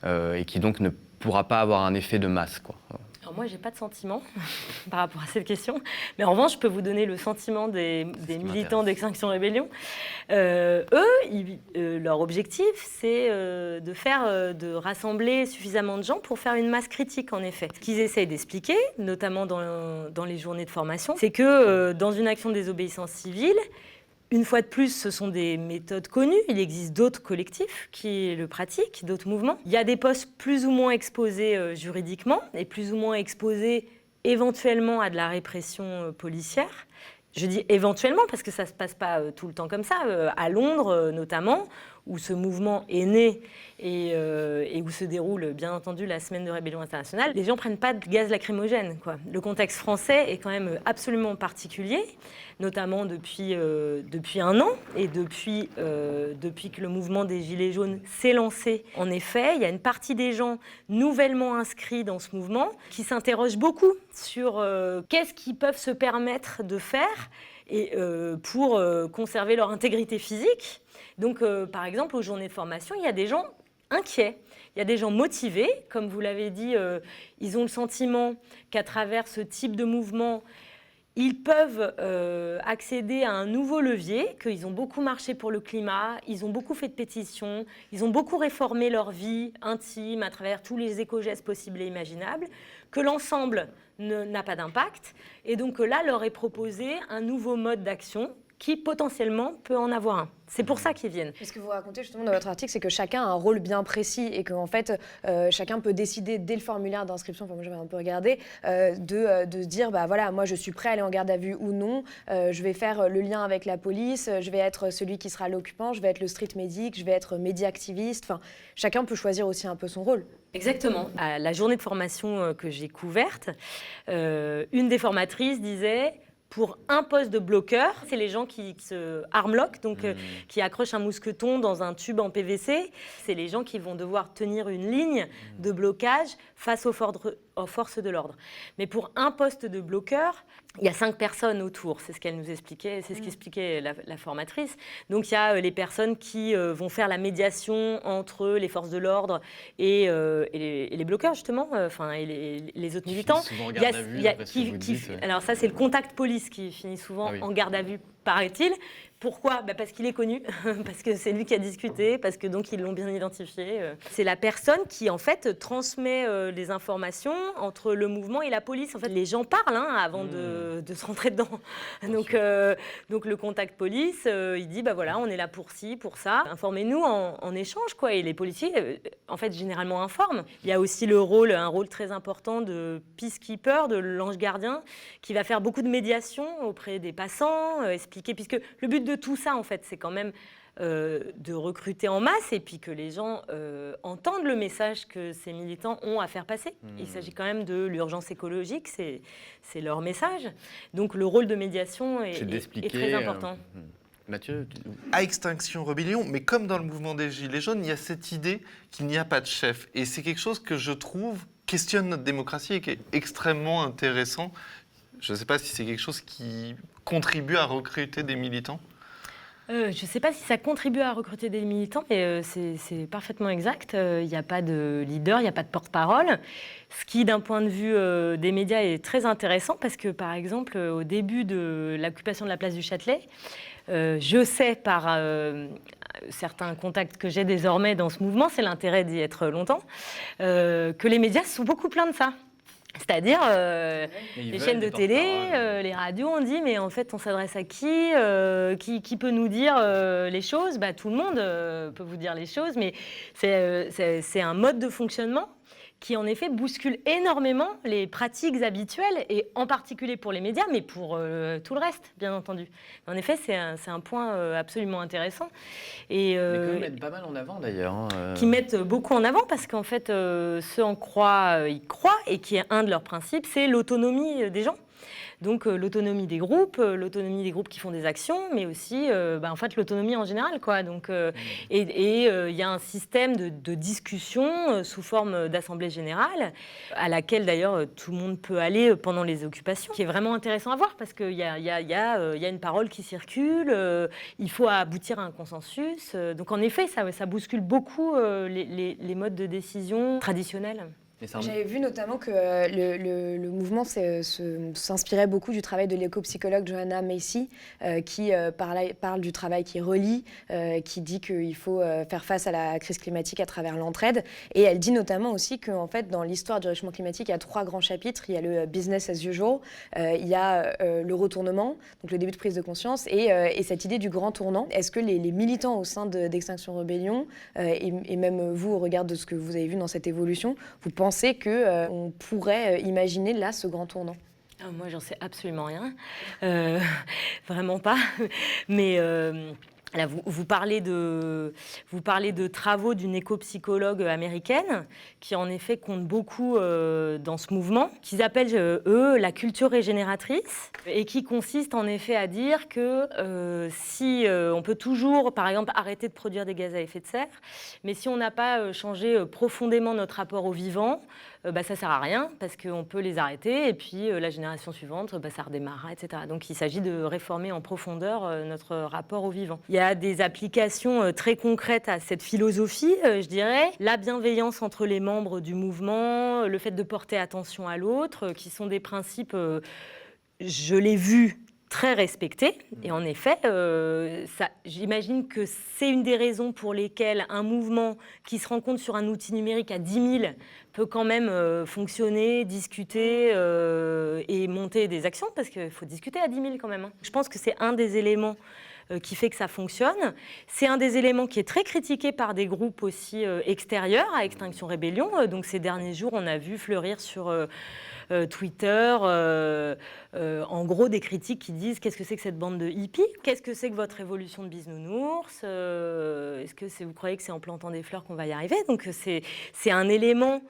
[SPEAKER 2] et qui donc ne pourra pas avoir un effet de masse, quoi.
[SPEAKER 3] Alors moi, j'ai pas de sentiment par rapport à cette question, mais en revanche, je peux vous donner le sentiment des militants d'Extinction Rébellion. Leur objectif, c'est de rassembler suffisamment de gens pour faire une masse critique, en effet. Ce qu'ils essayent d'expliquer, notamment dans les journées de formation, c'est que dans une action de désobéissance civile, une fois de plus, ce sont des méthodes connues. Il existe d'autres collectifs qui le pratiquent, d'autres mouvements. Il y a des postes plus ou moins exposés juridiquement et plus ou moins exposés éventuellement à de la répression policière. Je dis éventuellement parce que ça ne se passe pas tout le temps comme ça. À Londres, notamment, où ce mouvement est né et où se déroule, bien entendu, la semaine de rébellion internationale, les gens ne prennent pas de gaz lacrymogène, quoi. Le contexte français est quand même absolument particulier, notamment depuis 1 an et depuis que le mouvement des Gilets jaunes s'est lancé. En effet, il y a une partie des gens nouvellement inscrits dans ce mouvement qui s'interrogent beaucoup sur qu'est-ce qu'ils peuvent se permettre de faire et pour conserver leur intégrité physique. Donc, par exemple, aux journées de formation, il y a des gens inquiets, il y a des gens motivés. Comme vous l'avez dit, ils ont le sentiment qu'à travers ce type de mouvement, ils peuvent accéder à un nouveau levier, qu'ils ont beaucoup marché pour le climat, ils ont beaucoup fait de pétitions, ils ont beaucoup réformé leur vie intime à travers tous les éco-gestes possibles et imaginables, que l'ensemble n'a pas d'impact, et donc là, leur est proposé un nouveau mode d'action qui potentiellement peut en avoir un. C'est pour ça qu'ils viennent.
[SPEAKER 1] Ce que vous racontez justement dans votre article, c'est que chacun a un rôle bien précis et qu'en fait, chacun peut décider dès le formulaire d'inscription, enfin moi j'avais un peu regardé, de se dire, bah voilà, moi je suis prêt à aller en garde à vue ou non, je vais faire le lien avec la police, je vais être celui qui sera l'occupant, je vais être le street medic, je vais être média-activiste, enfin chacun peut choisir aussi un peu son rôle.
[SPEAKER 3] Exactement. À la journée de formation que j'ai couverte, une des formatrices disait... Pour un poste de bloqueur, c'est les gens qui se armlock, donc qui accrochent un mousqueton dans un tube en PVC. C'est les gens qui vont devoir tenir une ligne de blocage face aux forces de l'ordre. Mais pour un poste de bloqueur, il y a 5 personnes autour, c'est ce qu'elle nous expliquait, c'est ce qu'expliquait la formatrice. Donc il y a les personnes qui vont faire la médiation entre les forces de l'ordre et les bloqueurs justement, et les autres militants.
[SPEAKER 2] Souvent en garde à vue,
[SPEAKER 3] alors ça c'est le contact police qui finit souvent en garde à vue, paraît-il. Pourquoi ? Parce qu'il est connu, parce que c'est lui qui a discuté, parce que donc ils l'ont bien identifié. C'est la personne qui en fait transmet les informations entre le mouvement et la police. En fait, les gens parlent avant de se rentrer dedans. Donc le contact police, il dit bah voilà, on est là pour ci, pour ça. Informez-nous en échange quoi. Et les policiers, en fait, généralement informent. Il y a aussi un rôle très important de peacekeeper, de l'ange gardien, qui va faire beaucoup de médiation auprès des passants, expliquer, puisque le but de tout ça, en fait, c'est quand même de recruter en masse et puis que les gens entendent le message que ces militants ont à faire passer. Il s'agit quand même de l'urgence écologique, c'est leur message. Donc le rôle de médiation est très important.
[SPEAKER 2] Mathieu
[SPEAKER 5] À Extinction Rebellion, mais comme dans le mouvement des Gilets jaunes, il y a cette idée qu'il n'y a pas de chef. Et c'est quelque chose que je trouve questionne notre démocratie et qui est extrêmement intéressant. Je ne sais pas si c'est quelque chose qui contribue à recruter des militants.
[SPEAKER 3] Je ne sais pas si ça contribue à recruter des militants, mais c'est parfaitement exact. Il n'y a pas de leader, il n'y a pas de porte-parole. Ce qui, d'un point de vue des médias, est très intéressant parce que, par exemple, au début de l'occupation de la place du Châtelet, je sais par certains contacts que j'ai désormais dans ce mouvement, c'est l'intérêt d'y être longtemps, que les médias se sont beaucoup plaints de ça. C'est-à-dire, les chaînes de télé, les radios, on dit, mais en fait, on s'adresse à qui peut nous dire les choses ? Tout le monde peut vous dire les choses, mais c'est un mode de fonctionnement qui, en effet, bouscule énormément les pratiques habituelles, et en particulier pour les médias, mais pour tout le reste, bien entendu. En effet, c'est un point absolument intéressant.
[SPEAKER 2] Mais que mettent pas mal en avant, d'ailleurs.
[SPEAKER 3] Qui mettent beaucoup en avant, parce qu'en fait, ce en quoi ils croient, et qui est un de leurs principes, c'est l'autonomie des gens. Donc l'autonomie des groupes qui font des actions, mais aussi en fait, l'autonomie en général, quoi. Donc, et il y a un système de discussion sous forme d'assemblée générale, à laquelle d'ailleurs tout le monde peut aller pendant les occupations, qui est vraiment intéressant à voir, parce qu'il y a une parole qui circule, il faut aboutir à un consensus. Donc en effet, ça bouscule beaucoup les modes de décision traditionnels.
[SPEAKER 1] J'avais vu notamment que le mouvement s'inspirait beaucoup du travail de l'éco-psychologue Joanna Macy, qui parle du travail qui relie, qui dit qu'il faut faire face à la crise climatique à travers l'entraide. Et elle dit notamment aussi qu'en fait, dans l'histoire du réchauffement climatique, il y a 3 grands chapitres. Il y a le business as usual, il y a le retournement, donc le début de prise de conscience, et cette idée du grand tournant. Est-ce que les militants au sein d'Extinction Rebellion, et même vous, au regard de ce que vous avez vu dans cette évolution, vous pensez qu'on pourrait imaginer là ce grand tournant?
[SPEAKER 3] Moi, j'en sais absolument rien. Vraiment pas. Mais là, vous parlez de travaux d'une éco-psychologue américaine qui, en effet, compte beaucoup dans ce mouvement, qu'ils appellent, eux, la culture régénératrice, et qui consiste, en effet, à dire que si on peut toujours, par exemple, arrêter de produire des gaz à effet de serre, mais si on n'a pas changé profondément notre rapport au vivant, ça ne sert à rien, parce qu'on peut les arrêter, et puis la génération suivante, ça redémarrera, etc. Donc il s'agit de réformer en profondeur notre rapport au vivant. Il y a des applications très concrètes à cette philosophie, je dirais. La bienveillance entre les membres du mouvement, le fait de porter attention à l'autre, qui sont des principes je l'ai vu très respecté. Et en effet, j'imagine que c'est une des raisons pour lesquelles un mouvement qui se rencontre sur un outil numérique à 10 000 peut quand même fonctionner, discuter et monter des actions, parce qu'il faut discuter à 10 000 quand même. Je pense que c'est un des éléments qui fait que ça fonctionne. C'est un des éléments qui est très critiqué par des groupes aussi extérieurs à Extinction Rébellion. Donc ces derniers jours, on a vu fleurir sur Twitter, en gros, des critiques qui disent « Qu'est-ce que c'est que cette bande de hippies ? Qu'est-ce que c'est que votre révolution de bisounours ? Est-ce que vous croyez que c'est en plantant des fleurs qu'on va y arriver ?» Donc c'est un élément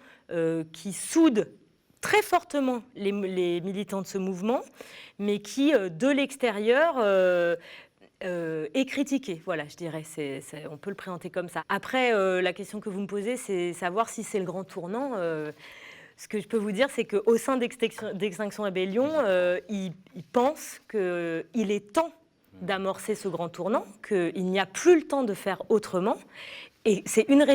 [SPEAKER 3] qui soude très fortement les militants de ce mouvement, mais qui, de l'extérieur, est critiqué. Voilà, je dirais, on peut le présenter comme ça. Après, la question que vous me posez, c'est savoir si c'est le grand tournant. Ce que je peux vous dire, c'est qu'au sein d'Extinction Rébellion, ils pensent qu'il est temps d'amorcer ce grand tournant, qu'il n'y a plus le temps de faire autrement. Et c'est une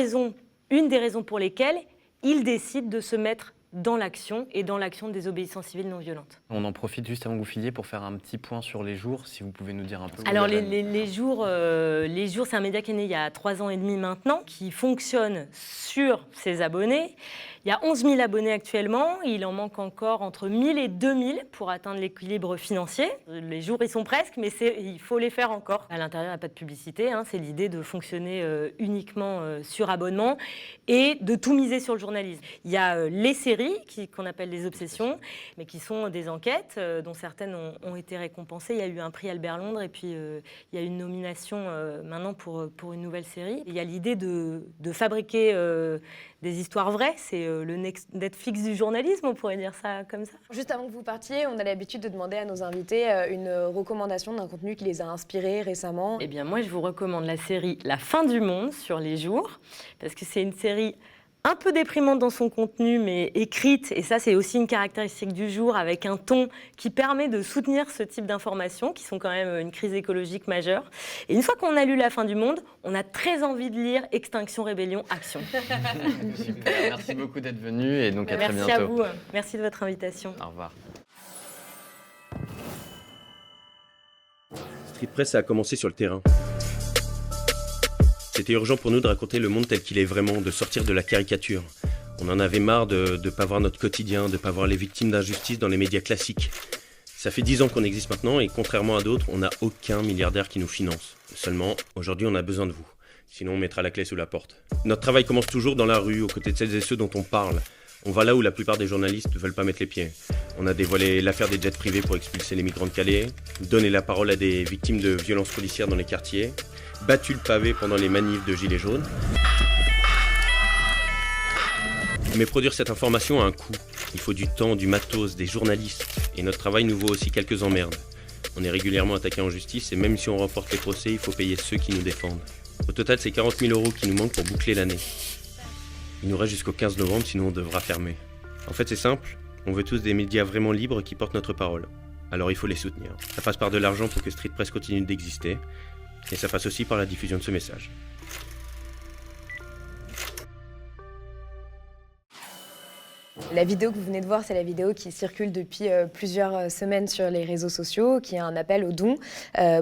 [SPEAKER 3] des raisons pour lesquelles ils décident de se mettre dans l'action et dans l'action de désobéissance civile non violente.
[SPEAKER 2] On en profite juste avant que vous filiez pour faire un petit point sur les jours, si vous pouvez nous dire un peu.
[SPEAKER 3] Alors les jours, c'est un média qui est né il y a 3 ans et demi maintenant, qui fonctionne sur ses abonnés. Il y a 11 000 abonnés actuellement, il en manque encore entre 1 000 et 2 000 pour atteindre l'équilibre financier. Les jours, ils sont presque, mais il faut les faire encore. À l'intérieur, il n'y a pas de publicité, c'est l'idée de fonctionner uniquement sur abonnement et de tout miser sur le journalisme. Il y a les séries, qu'on appelle les obsessions, mais qui sont des enquêtes dont certaines ont été récompensées. Il y a eu un prix Albert Londres et puis il y a une nomination maintenant pour une nouvelle série. Il y a l'idée de fabriquer des histoires vraies, c'est le Netflix du journalisme, on pourrait dire ça comme ça.
[SPEAKER 1] Juste avant que vous partiez, on a l'habitude de demander à nos invités une recommandation d'un contenu qui les a inspirés récemment.
[SPEAKER 3] Eh bien moi je vous recommande la série La fin du monde sur Les Jours, parce que c'est une série un peu déprimante dans son contenu, mais écrite, et ça c'est aussi une caractéristique du jour, avec un ton qui permet de soutenir ce type d'informations, qui sont quand même une crise écologique majeure. Et une fois qu'on a lu La fin du monde, on a très envie de lire Extinction Rébellion Action.
[SPEAKER 2] Super, merci beaucoup d'être venu, et donc à très bientôt.
[SPEAKER 3] Merci à vous, merci de votre invitation.
[SPEAKER 2] Au revoir.
[SPEAKER 6] Street Press a commencé sur le terrain. C'était urgent pour nous de raconter le monde tel qu'il est vraiment, de sortir de la caricature. On en avait marre de ne pas voir notre quotidien, de ne pas voir les victimes d'injustice dans les médias classiques. Ça fait 10 ans qu'on existe maintenant et contrairement à d'autres, on n'a aucun milliardaire qui nous finance. Seulement, aujourd'hui, on a besoin de vous. Sinon, on mettra la clé sous la porte. Notre travail commence toujours dans la rue, aux côtés de celles et ceux dont on parle. On va là où la plupart des journalistes ne veulent pas mettre les pieds. On a dévoilé l'affaire des jets privés pour expulser les migrants de Calais, donné la parole à des victimes de violences policières dans les quartiers, battu le pavé pendant les manifs de Gilets jaunes. Mais produire cette information a un coût. Il faut du temps, du matos, des journalistes. Et notre travail nous vaut aussi quelques emmerdes. On est régulièrement attaqué en justice et même si on remporte les procès, il faut payer ceux qui nous défendent. Au total, c'est 40 000 € qui nous manquent pour boucler l'année. Il nous reste jusqu'au 15 novembre, sinon on devra fermer. En fait, c'est simple. On veut tous des médias vraiment libres qui portent notre parole. Alors il faut les soutenir. Ça passe par de l'argent pour que Street Press continue d'exister. Et ça passe aussi par la diffusion de ce message.
[SPEAKER 1] La vidéo que vous venez de voir, c'est la vidéo qui circule depuis plusieurs semaines sur les réseaux sociaux, qui est un appel aux dons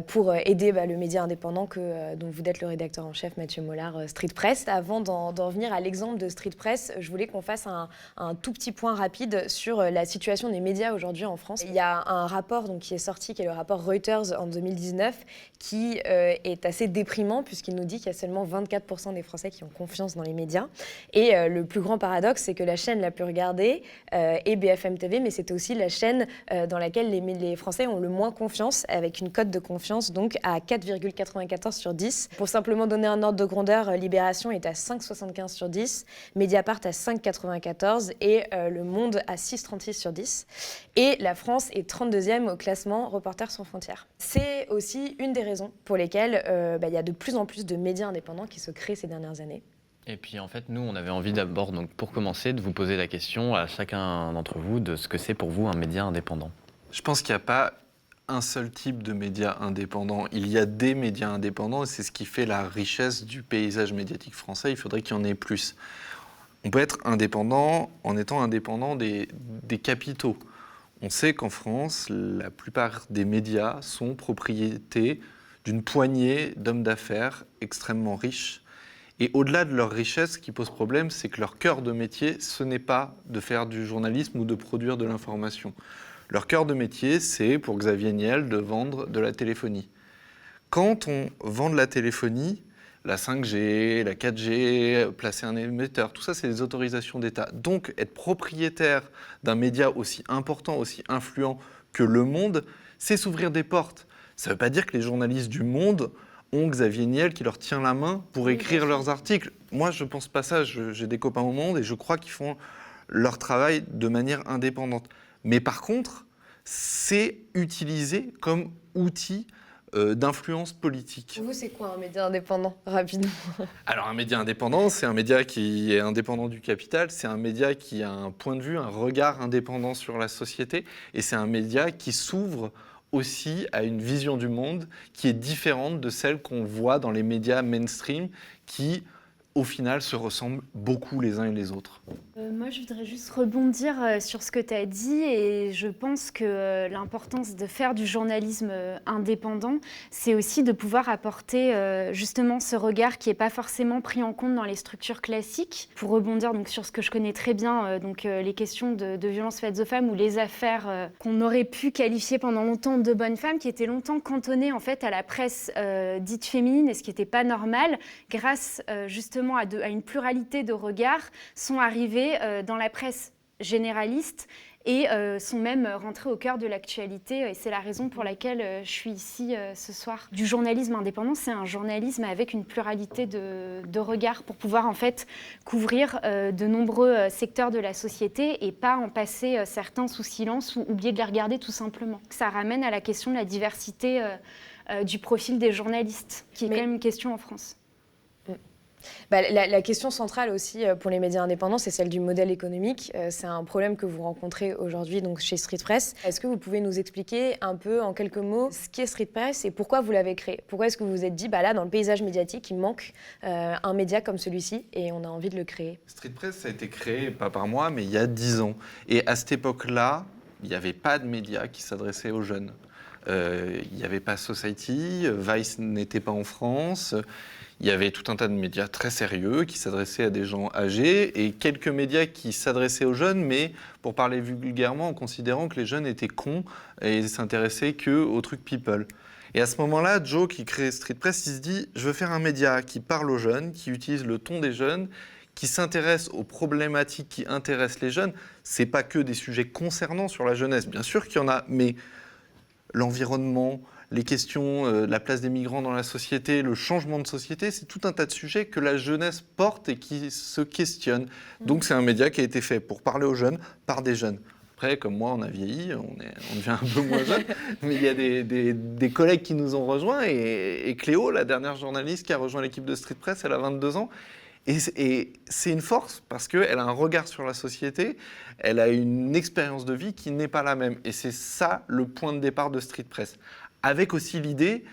[SPEAKER 1] pour aider le média indépendant dont vous êtes le rédacteur en chef, Mathieu Mollard, Street Press. Avant d'en venir à l'exemple de Street Press, je voulais qu'on fasse un tout petit point rapide sur la situation des médias aujourd'hui en France. Il y a un rapport qui est sorti, qui est le rapport Reuters en 2019, qui est assez déprimant puisqu'il nous dit qu'il y a seulement 24% des Français qui ont confiance dans les médias. Et le plus grand paradoxe, c'est que la chaîne la plus regardée est BFM TV, mais c'était aussi la chaîne dans laquelle les Français ont le moins confiance, avec une cote de confiance donc à 4,94 sur 10. Pour simplement donner un ordre de grandeur, Libération est à 5,75 sur 10, Mediapart à 5,94 et Le Monde à 6,36 sur 10. Et la France est 32e au classement Reporters sans frontières. C'est aussi une des raisons pour lesquelles il y a de plus en plus de médias indépendants qui se créent ces dernières années.
[SPEAKER 2] Et puis en fait, nous, on avait envie d'abord, donc pour commencer, de vous poser la question à chacun d'entre vous de ce que c'est pour vous un média indépendant.
[SPEAKER 5] Je pense qu'il n'y a pas un seul type de média indépendant. Il y a des médias indépendants et c'est ce qui fait la richesse du paysage médiatique français. Il faudrait qu'il y en ait plus. On peut être indépendant en étant indépendant des capitaux. On sait qu'en France, la plupart des médias sont propriété d'une poignée d'hommes d'affaires extrêmement riches. Et au-delà de leur richesse, ce qui pose problème, c'est que leur cœur de métier, ce n'est pas de faire du journalisme ou de produire de l'information. Leur cœur de métier, c'est, pour Xavier Niel, de vendre de la téléphonie. Quand on vend de la téléphonie, la 5G, la 4G, placer un émetteur, tout ça, c'est des autorisations d'État. Donc, être propriétaire d'un média aussi important, aussi influent que Le Monde, c'est s'ouvrir des portes. Ça ne veut pas dire que les journalistes du Monde ont Xavier Niel qui leur tient la main pour écrire leurs articles. Moi, je ne pense pas ça. J'ai des copains au Monde et je crois qu'ils font leur travail de manière indépendante. Mais par contre, c'est utilisé comme outil d'influence politique.
[SPEAKER 1] Pour vous, c'est quoi un média indépendant, rapidement?
[SPEAKER 5] Alors un média indépendant, c'est un média qui est indépendant du capital, c'est un média qui a un point de vue, un regard indépendant sur la société, et c'est un média qui s'ouvre aussi à une vision du monde qui est différente de celle qu'on voit dans les médias mainstream qui, au final, se ressemblent beaucoup les uns et les autres.
[SPEAKER 4] Moi, je voudrais juste rebondir sur ce que tu as dit et je pense que l'importance de faire du journalisme indépendant, c'est aussi de pouvoir apporter justement ce regard qui n'est pas forcément pris en compte dans les structures classiques. Pour rebondir donc, sur ce que je connais très bien, les questions de violences faites aux femmes ou les affaires qu'on aurait pu qualifier pendant longtemps de bonnes femmes, qui étaient longtemps cantonnées en fait, à la presse dite féminine et ce qui n'était pas normal, grâce justement à une pluralité de regards, sont arrivées dans la presse généraliste et sont même rentrés au cœur de l'actualité. Et c'est la raison pour laquelle je suis ici ce soir. Du journalisme indépendant, c'est un journalisme avec une pluralité de regards pour pouvoir en fait couvrir de nombreux secteurs de la société et pas en passer certains sous silence ou oublier de les regarder tout simplement. Ça ramène à la question de la diversité du profil des journalistes, qui est quand même une question en France.
[SPEAKER 1] La question centrale aussi pour les médias indépendants, c'est celle du modèle économique. C'est un problème que vous rencontrez aujourd'hui donc, chez Street Press. Est-ce que vous pouvez nous expliquer un peu, en quelques mots, ce qu'est Street Press et pourquoi vous l'avez créé? Pourquoi est-ce que vous vous êtes dit, là, dans le paysage médiatique, il manque un média comme celui-ci et on a envie de le créer?
[SPEAKER 5] Street Press, ça a été créé, pas par moi, mais il y a 10 ans. Et à cette époque-là, il n'y avait pas de médias qui s'adressaient aux jeunes. Il n'y avait pas Society, Vice n'était pas en France. Il y avait tout un tas de médias très sérieux qui s'adressaient à des gens âgés et quelques médias qui s'adressaient aux jeunes, mais pour parler vulgairement, en considérant que les jeunes étaient cons et s'intéressaient qu'aux trucs people. Et à ce moment-là, Joe, qui crée Street Press, il se dit « Je veux faire un média qui parle aux jeunes, qui utilise le ton des jeunes, qui s'intéresse aux problématiques qui intéressent les jeunes. C'est pas que des sujets concernant sur la jeunesse, bien sûr qu'il y en a, mais l'environnement, les questions de la place des migrants dans la société, le changement de société, c'est tout un tas de sujets que la jeunesse porte et qui se questionnent. Donc c'est un média qui a été fait pour parler aux jeunes, par des jeunes. Après, comme moi, on a vieilli, on devient un peu moins jeune, mais il y a des collègues qui nous ont rejoints, et Cléo, la dernière journaliste qui a rejoint l'équipe de Street Press, elle a 22 ans, et c'est une force parce qu'elle a un regard sur la société, elle a une expérience de vie qui n'est pas la même, et c'est ça le point de départ de Street Press. Avec aussi l'idée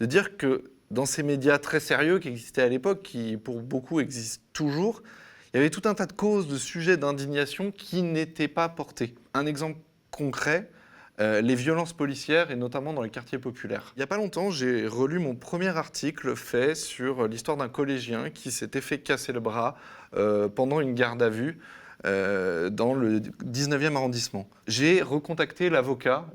[SPEAKER 5] de dire que dans ces médias très sérieux qui existaient à l'époque, qui pour beaucoup existent toujours, il y avait tout un tas de causes, de sujets d'indignation qui n'étaient pas portés. Un exemple concret, les violences policières et notamment dans les quartiers populaires. Il n'y a pas longtemps, j'ai relu mon premier article fait sur l'histoire d'un collégien qui s'était fait casser le bras pendant une garde à vue dans le 19e arrondissement. J'ai recontacté l'avocat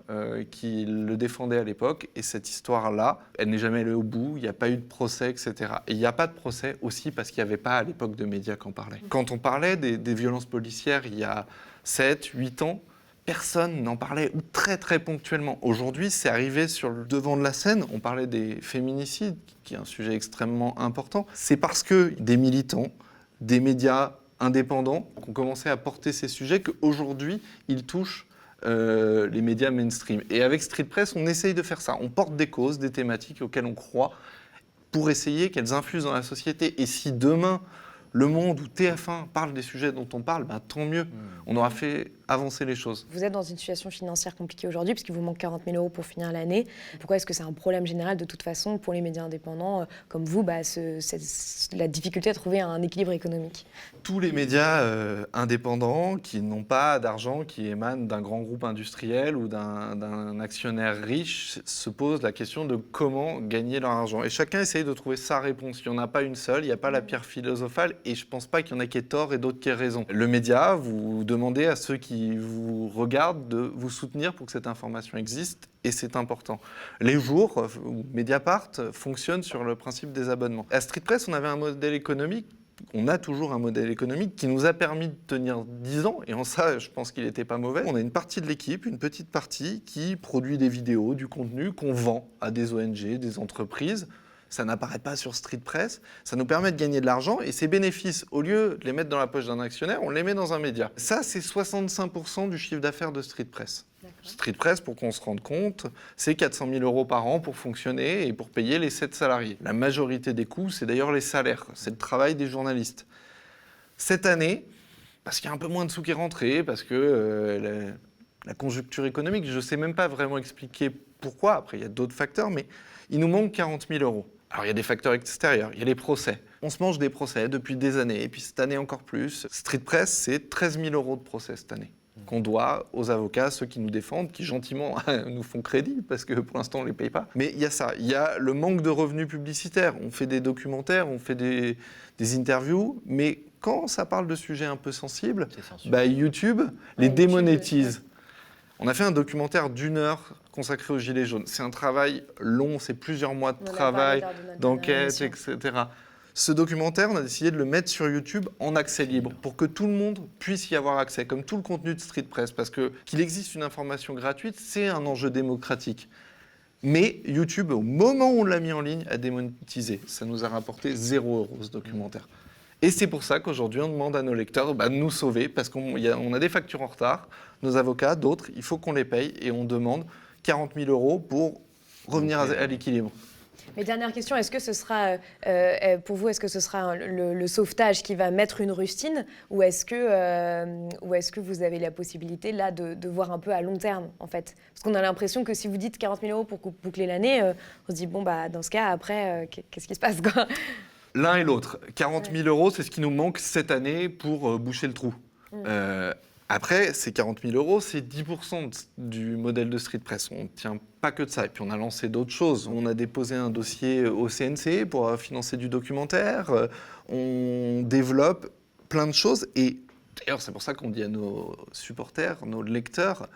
[SPEAKER 5] qui le défendait à l'époque et cette histoire-là, elle n'est jamais allée au bout, il n'y a pas eu de procès, etc. Et il n'y a pas de procès aussi parce qu'il n'y avait pas à l'époque de médias qui en parlaient. Quand on parlait des violences policières il y a 7, 8 ans, personne n'en parlait ou très très ponctuellement. Aujourd'hui, c'est arrivé sur le devant de la scène, on parlait des féminicides, qui est un sujet extrêmement important. C'est parce que des militants, des médias indépendants qui ont commencé à porter ces sujets qu'aujourd'hui, ils touchent les médias mainstream. Et avec Street Press, on essaye de faire ça. On porte des causes, des thématiques auxquelles on croit pour essayer qu'elles infusent dans la société. Et si demain, Le Monde ou TF1 parlent des sujets dont on parle, tant mieux. On aura fait avancer les choses.
[SPEAKER 1] Vous êtes dans une situation financière compliquée aujourd'hui puisqu'il vous manque 40 000 € pour finir l'année. Pourquoi est-ce que c'est un problème général de toute façon pour les médias indépendants comme vous, la difficulté à trouver un équilibre économique?
[SPEAKER 5] Tous les médias indépendants qui n'ont pas d'argent qui émane d'un grand groupe industriel ou d'un actionnaire riche se posent la question de comment gagner leur argent. Et chacun essaye de trouver sa réponse. Il n'y en a pas une seule, il n'y a pas la pierre philosophale et je ne pense pas qu'il y en a qui aient tort et d'autres qui aient raison. Le média, vous demandez à ceux qui vous regardent de vous soutenir pour que cette information existe et c'est important. Les jours, Mediapart fonctionne sur le principe des abonnements. À Street Press, on avait un modèle économique. On a toujours un modèle économique qui nous a permis de tenir 10 ans, et en ça, je pense qu'il n'était pas mauvais. On a une partie de l'équipe, une petite partie, qui produit des vidéos, du contenu qu'on vend à des ONG, des entreprises. Ça n'apparaît pas sur Street Press, ça nous permet de gagner de l'argent, et ces bénéfices, au lieu de les mettre dans la poche d'un actionnaire, on les met dans un média. Ça, c'est 65% du chiffre d'affaires de Street Press. Street Press, pour qu'on se rende compte, c'est 400 000 € par an pour fonctionner et pour payer les 7 salariés. La majorité des coûts, c'est d'ailleurs les salaires, c'est le travail des journalistes. Cette année, parce qu'il y a un peu moins de sous qui est rentré, parce que la conjoncture économique, je ne sais même pas vraiment expliquer pourquoi, après il y a d'autres facteurs, mais il nous manque 40 000 €. Alors il y a des facteurs extérieurs, il y a les procès. On se mange des procès depuis des années, et puis cette année encore plus. Street Press, c'est 13 000 € de procès cette année qu'on doit aux avocats, ceux qui nous défendent, qui gentiment nous font crédit, parce que pour l'instant on ne les paye pas. Mais il y a ça, il y a le manque de revenus publicitaires. On fait des documentaires, on fait des interviews, mais quand ça parle de sujets un peu sensibles, YouTube les démonétise. On a fait un documentaire d'1 heure consacré aux Gilets jaunes. C'est un travail long, c'est plusieurs mois de travail, d'enquête, etc. Ce documentaire, on a décidé de le mettre sur YouTube en accès libre pour que tout le monde puisse y avoir accès, comme tout le contenu de Street Press, parce que qu'il existe une information gratuite, c'est un enjeu démocratique. Mais YouTube, au moment où on l'a mis en ligne, a démonétisé. Ça nous a rapporté 0 € ce documentaire. Et c'est pour ça qu'aujourd'hui, on demande à nos lecteurs de nous sauver, parce qu'on a des factures en retard, nos avocats, d'autres, il faut qu'on les paye, et on demande 40 000 € pour revenir à l'équilibre.
[SPEAKER 1] Mais dernière question, est-ce que ce sera, pour vous, est-ce que ce sera le sauvetage qui va mettre une rustine ou est-ce que vous avez la possibilité là de voir un peu à long terme en fait? Parce qu'on a l'impression que si vous dites 40 000 € pour boucler l'année, on se dit bon bah dans ce cas après qu'est-ce qui se passe quoi?
[SPEAKER 5] L'un et l'autre. 40 000 €, c'est ce qui nous manque cette année pour boucher le trou. Après, ces 40 000 €, c'est 10% du modèle de Street Press. On ne tient pas que de ça. Et puis on a lancé d'autres choses. On a déposé un dossier au CNC pour financer du documentaire. On développe plein de choses. Et d'ailleurs, c'est pour ça qu'on dit à nos supporters, nos lecteurs,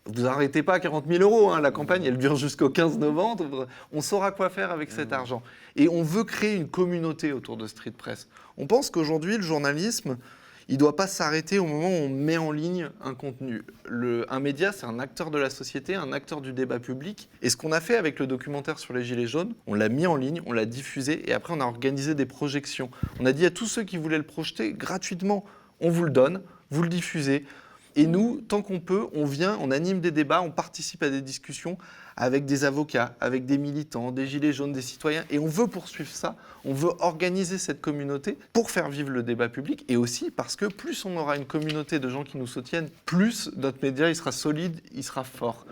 [SPEAKER 5] vous n'arrêtez pas à 40 000 €. Hein. La campagne, elle dure jusqu'au 15 novembre. On saura quoi faire avec cet argent. Et on veut créer une communauté autour de Street Press. On pense qu'aujourd'hui, le journalisme, il ne doit pas s'arrêter au moment où on met en ligne un contenu. Un média, c'est un acteur de la société, un acteur du débat public. Et ce qu'on a fait avec le documentaire sur les Gilets jaunes, on l'a mis en ligne, on l'a diffusé, et après on a organisé des projections. On a dit à tous ceux qui voulaient le projeter gratuitement, on vous le donne, vous le diffusez. Et nous, tant qu'on peut, on vient, on anime des débats, on participe à des discussions avec des avocats, avec des militants, des gilets jaunes, des citoyens. Et on veut poursuivre ça, on veut organiser cette communauté pour faire vivre le débat public. Et aussi parce que plus on aura une communauté de gens qui nous soutiennent, plus notre média il sera solide, il sera fort.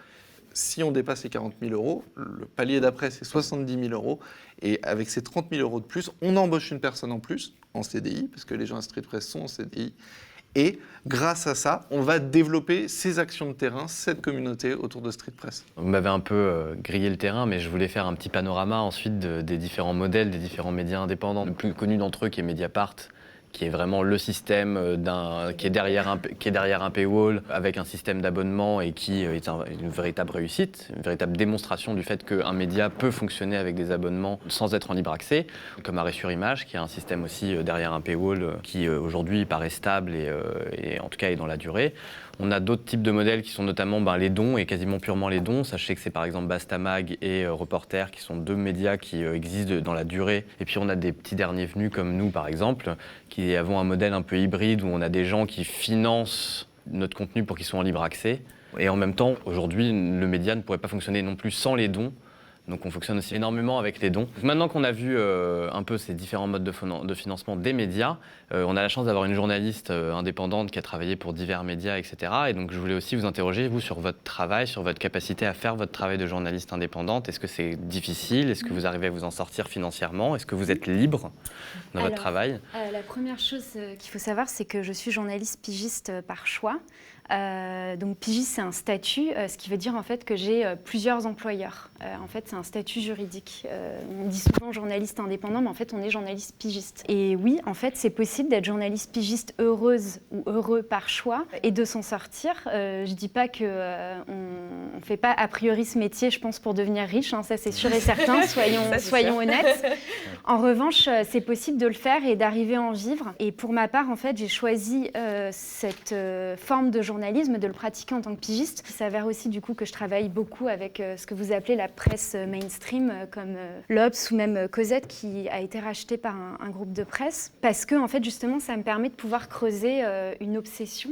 [SPEAKER 5] Si on dépasse les 40 000 €, le palier d'après c'est 70 000 €. Et avec ces 30 000 € de plus, on embauche une personne en plus, en CDI, parce que les gens à Street Press sont en CDI. Et grâce à ça, on va développer ces actions de terrain, cette communauté autour de Street Press.
[SPEAKER 2] Vous m'avez un peu grillé le terrain, mais je voulais faire un petit panorama ensuite des différents modèles, des différents médias indépendants. Le plus connu d'entre eux qui est Mediapart, qui est vraiment le système qui est derrière un paywall, avec un système d'abonnement et qui est une véritable réussite, une véritable démonstration du fait qu'un média peut fonctionner avec des abonnements sans être en libre accès, comme Arrêt sur Image, qui a un système aussi derrière un paywall qui aujourd'hui paraît stable et en tout cas est dans la durée. On a d'autres types de modèles qui sont notamment les dons et quasiment purement les dons. Sachez que c'est par exemple Bastamag et Reporter qui sont deux médias qui existent dans la durée. Et puis on a des petits derniers venus comme nous par exemple, qui avons un modèle un peu hybride où on a des gens qui financent notre contenu pour qu'ils soient en libre accès. Et en même temps, aujourd'hui, le média ne pourrait pas fonctionner non plus sans les dons. Donc on fonctionne aussi énormément avec les dons. Maintenant qu'on a vu un peu ces différents modes de financement des médias, on a la chance d'avoir une journaliste indépendante qui a travaillé pour divers médias, etc. Et donc je voulais aussi vous interroger, vous, sur votre travail, sur votre capacité à faire votre travail de journaliste indépendante. Est-ce que c'est difficile? Est-ce que vous arrivez à vous en sortir financièrement? Est-ce que vous êtes libre dans votre travail?
[SPEAKER 4] La première chose qu'il faut savoir, c'est que je suis journaliste pigiste par choix. Donc pigiste, c'est un statut, ce qui veut dire en fait que j'ai plusieurs employeurs. En fait, c'est un statut juridique. On dit souvent journaliste indépendant, mais en fait, on est journaliste pigiste. Et oui, en fait, c'est possible d'être journaliste pigiste heureuse ou heureux par choix et de s'en sortir. Je dis pas que on fait pas a priori ce métier, je pense, pour devenir riche. Hein, ça, c'est sûr et certain. Soyons honnêtes. En revanche, c'est possible de le faire et d'arriver à en vivre. Et pour ma part, en fait, j'ai choisi cette forme de journalisme, de le pratiquer en tant que pigiste. Il s'avère aussi du coup que je travaille beaucoup avec ce que vous appelez la presse mainstream, comme l'Obs ou même Cosette, qui a été racheté par un groupe de presse, parce que en fait justement ça me permet de pouvoir creuser une obsession,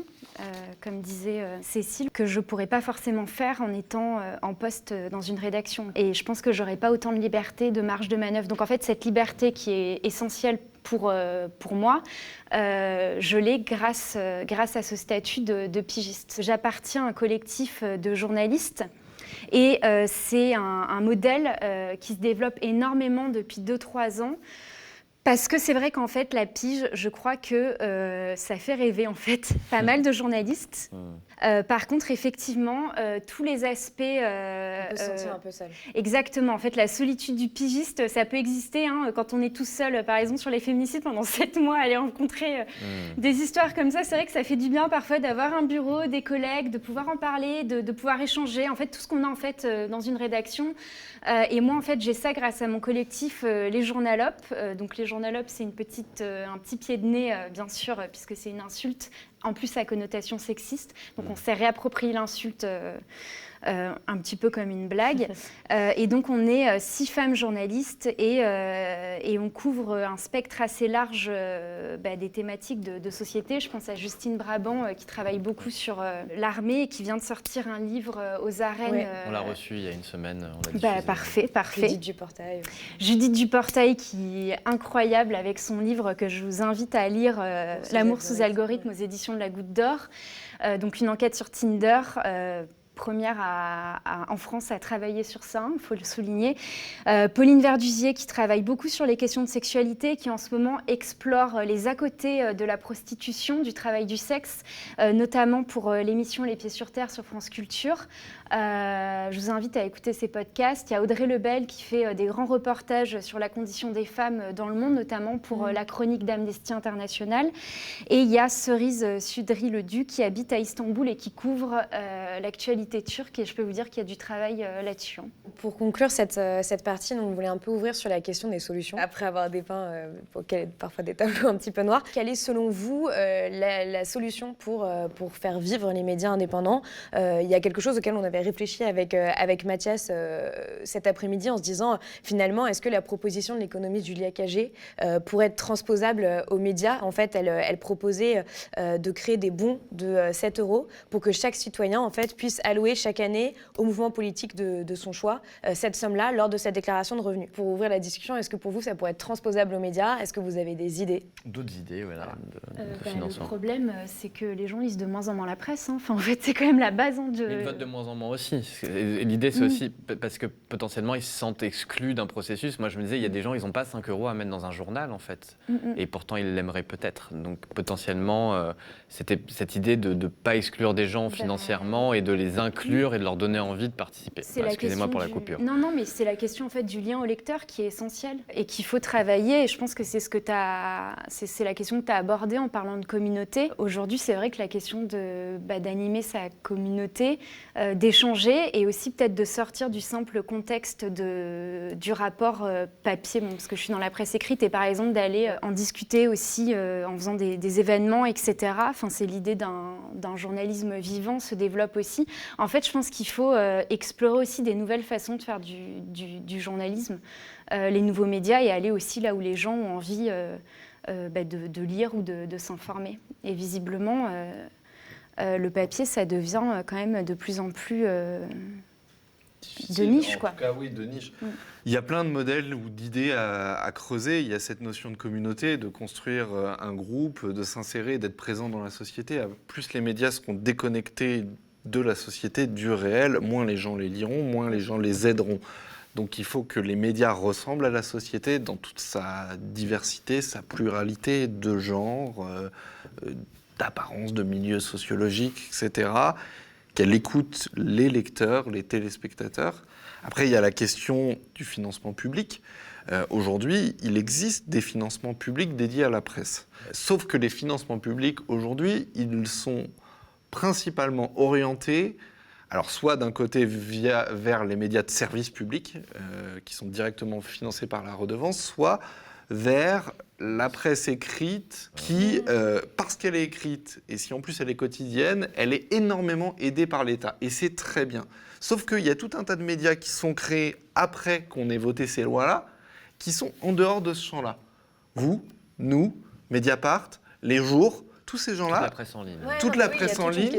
[SPEAKER 4] comme disait Cécile, que je pourrais pas forcément faire en étant en poste dans une rédaction. Et je pense que j'aurais pas autant de liberté, de marge de manœuvre. Donc en fait cette liberté qui est essentielle pour moi, je l'ai grâce à ce statut de pigiste. J'appartiens à un collectif de journalistes et c'est un modèle qui se développe énormément depuis 2-3 ans. Parce que c'est vrai qu'en fait, la pige, je crois que ça fait rêver en fait pas mal de journalistes. Par contre, effectivement, tous les aspects...
[SPEAKER 1] on peut se sentir un peu seul.
[SPEAKER 4] Exactement. En fait, la solitude du pigiste, ça peut exister quand on est tout seul, par exemple, sur les féminicides, pendant 7 mois, aller rencontrer des histoires comme ça. C'est vrai que ça fait du bien parfois d'avoir un bureau, des collègues, de pouvoir en parler, de pouvoir échanger. En fait, tout ce qu'on a en fait dans une rédaction. Et moi, en fait, j'ai ça grâce à mon collectif Les Journalopes. Donc, les Journalopes, c'est un petit pied de nez, bien sûr, puisque c'est une insulte, en plus à connotation sexiste. Donc, on s'est réapproprié l'insulte un petit peu comme une blague. Et donc, on est 6 femmes journalistes et on couvre un spectre assez large des thématiques de société. Je pense à Justine Brabant, qui travaille beaucoup sur l'armée et qui vient de sortir un livre aux arènes.
[SPEAKER 2] Ouais. On l'a reçu il y a une semaine.
[SPEAKER 4] Parfait.
[SPEAKER 1] Judith Duportail.
[SPEAKER 4] Judith Duportail, qui est incroyable avec son livre que je vous invite à lire, L'amour sous algorithme, aux éditions de la Goutte d'Or. Donc, une enquête sur Tinder. Première en France à travailler sur ça, il faut le souligner. Pauline Verdusier, qui travaille beaucoup sur les questions de sexualité, qui en ce moment explore les à-côté de la prostitution, du travail du sexe, notamment pour l'émission Les Pieds sur Terre sur France Culture. Je vous invite à écouter ces podcasts. Il y a Audrey Lebel qui fait des grands reportages sur la condition des femmes dans le monde, notamment pour la chronique d'Amnesty International. Et il y a Cerise Sudry-Ledu qui habite à Istanbul et qui couvre l'actualité turque, et je peux vous dire qu'il y a du travail là-dessus.
[SPEAKER 1] Pour conclure cette partie, on voulait un peu ouvrir sur la question des solutions, après avoir dépeint parfois des tableaux un petit peu noirs. Quelle est selon vous la solution pour faire vivre les médias indépendants? Il y a quelque chose auquel on avait réfléchi avec Mathias cet après-midi en se disant finalement, est-ce que la proposition de l'économiste Julia Cagé pourrait être transposable aux médias? En fait, elle proposait de créer des bons de 7 € pour que chaque citoyen en fait puisse allouer chaque année au mouvement politique de son choix cette somme-là lors de cette déclaration de revenus. Pour ouvrir la discussion, est-ce que pour vous ça pourrait être transposable aux médias? Est-ce que vous avez des idées?
[SPEAKER 2] D'autres idées, voilà, de financement.
[SPEAKER 4] Le problème, c'est que les gens lisent de moins en moins la presse. Hein. Enfin, en fait, c'est quand même la base.
[SPEAKER 2] Mais ils votent de moins en moins aussi. L'idée, c'est aussi parce que potentiellement, ils se sentent exclus d'un processus. Moi, je me disais, il y a des gens, ils n'ont pas 5 € à mettre dans un journal, en fait. Et pourtant, ils l'aimeraient peut-être. Donc, potentiellement, c'était cette idée de ne pas exclure des gens financièrement et de les inclure et de leur donner envie de participer. Excusez-moi pour la coupure.
[SPEAKER 4] Non, mais c'est la question en fait du lien au lecteur qui est essentielle et qu'il faut travailler. Et je pense que c'est c'est la question que tu as abordée en parlant de communauté. Aujourd'hui, c'est vrai que la question d'animer sa communauté, d'échanger et aussi peut-être de sortir du simple contexte du rapport papier, parce que je suis dans la presse écrite, et par exemple d'aller en discuter aussi en faisant des événements, etc. Enfin, c'est l'idée d'un journalisme vivant se développe aussi. En fait, je pense qu'il faut explorer aussi des nouvelles façons de faire du journalisme, les nouveaux médias, et aller aussi là où les gens ont envie de lire ou de s'informer. Et visiblement, le papier, ça devient quand même de plus en plus de niche, quoi.
[SPEAKER 5] En tout cas, oui, de niche. Il y a plein de modèles ou d'idées à creuser. Il y a cette notion de communauté, de construire un groupe, de s'insérer, d'être présent dans la société. Plus les médias seront déconnectés de la société, du réel, moins les gens les liront, moins les gens les aideront. Donc il faut que les médias ressemblent à la société dans toute sa diversité, sa pluralité de genres, d'apparence, de milieux sociologiques, etc. Qu'elle écoute les lecteurs, les téléspectateurs. Après, il y a la question du financement public. Aujourd'hui, il existe des financements publics dédiés à la presse. Sauf que les financements publics, aujourd'hui, ils sont principalement orientés, alors soit d'un côté vers les médias de service public, qui sont directement financés par la redevance, soit vers la presse écrite qui, parce qu'elle est écrite, et si en plus elle est quotidienne, elle est énormément aidée par l'État. Et c'est très bien. Sauf qu'il y a tout un tas de médias qui sont créés après qu'on ait voté ces lois-là, qui sont en dehors de ce champ-là. Vous, nous, Mediapart, Les Jours, tous ces gens-là,
[SPEAKER 2] toute la presse en ligne,
[SPEAKER 5] toute la presse en ligne,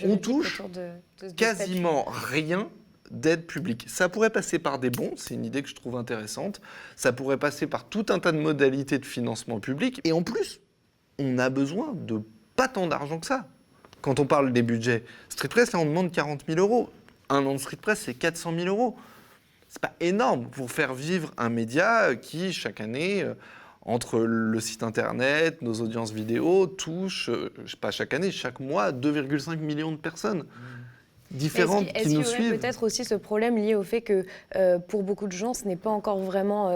[SPEAKER 5] on touche quasiment rien d'aide publique. Ça pourrait passer par des bons, c'est une idée que je trouve intéressante, ça pourrait passer par tout un tas de modalités de financement public, et en plus, on a besoin de pas tant d'argent que ça. Quand on parle des budgets, Street Press, là, on demande 40 000 €. Un an de Street Press, c'est 400 000 €. C'est pas énorme pour faire vivre un média qui, chaque année, entre le site internet, nos audiences vidéo, touche, je sais pas chaque année, chaque mois, 2,5 millions de personnes différentes qui nous suivent.
[SPEAKER 1] Peut-être aussi ce problème lié au fait que pour beaucoup de gens, ce n'est pas encore vraiment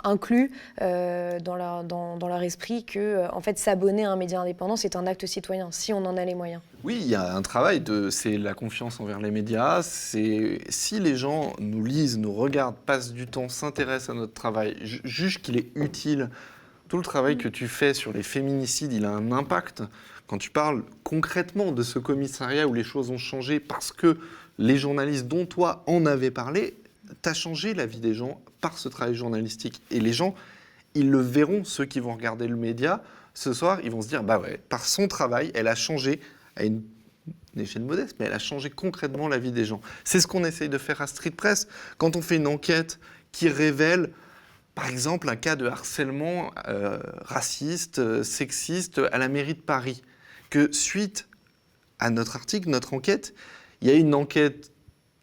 [SPEAKER 1] inclus dans leur esprit que en fait, s'abonner à un média indépendant, c'est un acte citoyen, si on en a les moyens.
[SPEAKER 5] Oui, il y a un travail, c'est la confiance envers les médias. C'est si les gens nous lisent, nous regardent, passent du temps, s'intéressent à notre travail, jugent qu'il est utile, tout le travail que tu fais sur les féminicides, il a un impact. Quand tu parles concrètement de ce commissariat où les choses ont changé parce que les journalistes dont toi en avaient parlé, tu as changé la vie des gens par ce travail journalistique. Et les gens, ils le verront, ceux qui vont regarder le média, ce soir, ils vont se dire, bah ouais, par son travail, elle a changé à une échelle modeste, mais elle a changé concrètement la vie des gens. C'est ce qu'on essaye de faire à Street Press. Quand on fait une enquête qui révèle, par exemple, un cas de harcèlement raciste, sexiste à la mairie de Paris, que suite à notre article, notre enquête, il y a une enquête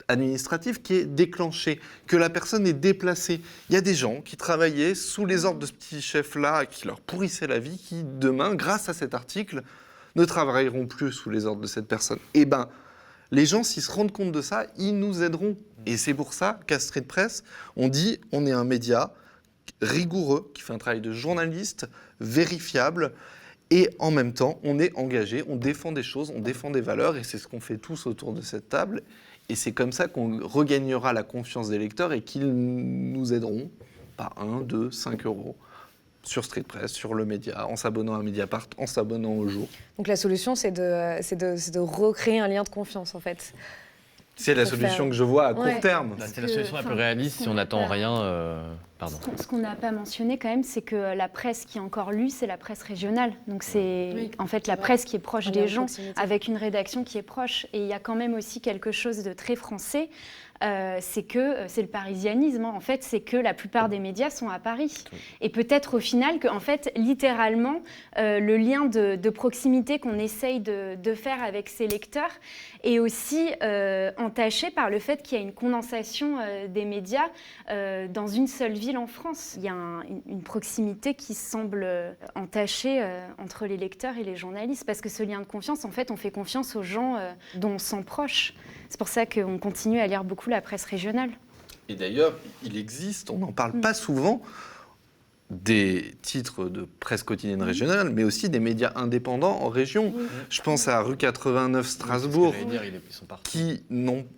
[SPEAKER 5] administrative qui est déclenchée, que la personne est déplacée. Il y a des gens qui travaillaient sous les ordres de ce petit chef-là, qui leur pourrissait la vie, qui demain, grâce à cet article, ne travailleront plus sous les ordres de cette personne. Eh bien, les gens, s'ils se rendent compte de ça, ils nous aideront. Et c'est pour ça qu'à Street Press, on dit on est un média rigoureux, qui fait un travail de journaliste, vérifiable, et en même temps, on est engagé, on défend des choses, on défend des valeurs, et c'est ce qu'on fait tous autour de cette table. Et c'est comme ça qu'on regagnera la confiance des lecteurs et qu'ils nous aideront par 1, 2, 5 € sur Street Press, sur le média, en s'abonnant à Mediapart, en s'abonnant au Jour.
[SPEAKER 1] Donc la solution, c'est de recréer un lien de confiance, en fait.
[SPEAKER 5] C'est la solution que je vois à court terme.
[SPEAKER 2] C'est la solution la plus réaliste si on n'attend rien. Pardon.
[SPEAKER 4] Ce qu'on n'a pas mentionné quand même, c'est que la presse qui est encore lue, c'est la presse régionale. Donc c'est en fait la presse qui est proche des gens, avec une rédaction qui est proche. Et il y a quand même aussi quelque chose de très français. C'est le parisianisme. En fait, c'est que la plupart des médias sont à Paris. Et peut-être au final que, en fait, littéralement, le lien de proximité qu'on essaye de faire avec ses lecteurs est aussi entaché par le fait qu'il y a une condensation des médias dans une seule ville en France. Il y a une proximité qui semble entachée entre les lecteurs et les journalistes, parce que ce lien de confiance, en fait, on fait confiance aux gens dont on se sent proche. C'est pour ça qu'on continue à lire beaucoup la presse régionale.
[SPEAKER 5] Et d'ailleurs, il existe, on n'en parle pas souvent, des titres de presse quotidienne régionale, mais aussi des médias indépendants en région. Je pense à Rue 89 Strasbourg, qui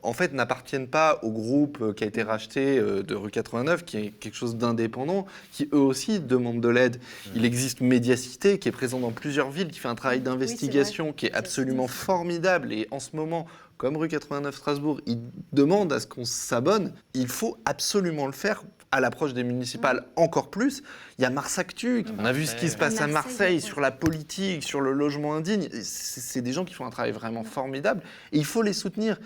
[SPEAKER 5] en fait n'appartiennent pas au groupe qui a été racheté de Rue 89, qui est quelque chose d'indépendant, qui eux aussi demandent de l'aide. Il existe Médiacité, qui est présent dans plusieurs villes, qui fait un travail d'investigation qui est absolument formidable. Et en ce moment, comme Rue 89 Strasbourg, ils demandent à ce qu'on s'abonne. Il faut absolument le faire à l'approche des municipales encore plus. Il y a Mars Actu, on a vu ce qui se passe à Marseille sur la politique, sur le logement indigne. C'est des gens qui font un travail vraiment formidable et il faut les soutenir.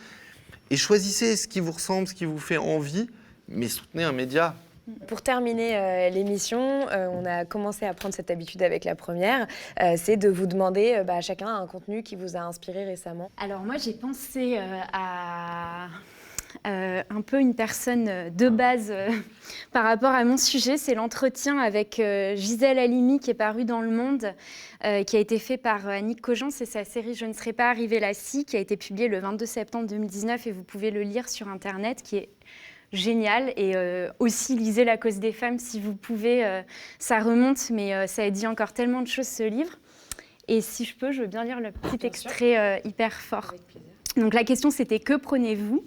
[SPEAKER 5] Et choisissez ce qui vous ressemble, ce qui vous fait envie, mais soutenez un média.
[SPEAKER 1] Pour terminer l'émission, on a commencé à prendre cette habitude avec la première, c'est de vous demander à chacun un contenu qui vous a inspiré récemment.
[SPEAKER 4] Alors moi j'ai pensé à un peu une personne de base par rapport à mon sujet, c'est l'entretien avec Gisèle Halimi qui est paru dans Le Monde, qui a été fait par Annick Cogent, c'est sa série Je ne serais pas arrivée là-ci, qui a été publiée le 22 septembre 2019 et vous pouvez le lire sur Internet, qui est génial. Et aussi, lisez La cause des femmes si vous pouvez. Ça remonte, mais ça a dit encore tellement de choses, ce livre. Et si je peux, je veux bien lire le petit extrait hyper fort. Donc la question, c'était « Que prenez-vous »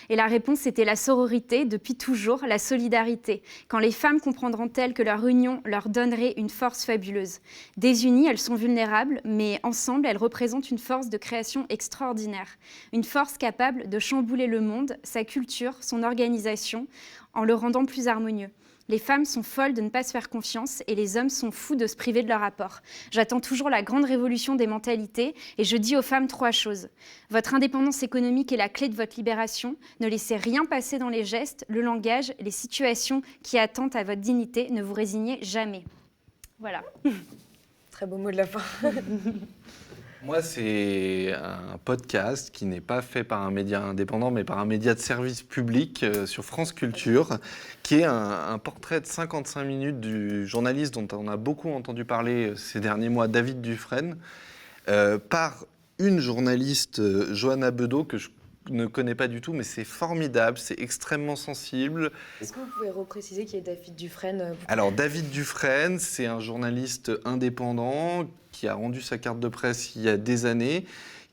[SPEAKER 4] Et la réponse, c'était la sororité, depuis toujours, la solidarité. Quand les femmes comprendront-elles que leur union leur donnerait une force fabuleuse. Désunies, elles sont vulnérables, mais ensemble, elles représentent une force de création extraordinaire. Une force capable de chambouler le monde, sa culture, son organisation, en le rendant plus harmonieux. Les femmes sont folles de ne pas se faire confiance et les hommes sont fous de se priver de leur apport. J'attends toujours la grande révolution des mentalités et je dis aux femmes 3 choses. Votre indépendance économique est la clé de votre libération. Ne laissez rien passer dans les gestes, le langage, les situations qui attentent à votre dignité. Ne vous résignez jamais. Voilà.
[SPEAKER 1] Très beau mot de la fin.
[SPEAKER 5] Moi, c'est un podcast qui n'est pas fait par un média indépendant, mais par un média de service public sur France Culture, qui est un portrait de 55 minutes du journaliste dont on a beaucoup entendu parler ces derniers mois, David Dufresne, par une journaliste, Johanna Bedeau, que je ne connais pas du tout, mais c'est formidable, c'est extrêmement sensible.
[SPEAKER 1] Est-ce que vous pouvez repréciser qui est David Dufresne ?
[SPEAKER 5] Alors, David Dufresne, c'est un journaliste indépendant qui a rendu sa carte de presse il y a des années,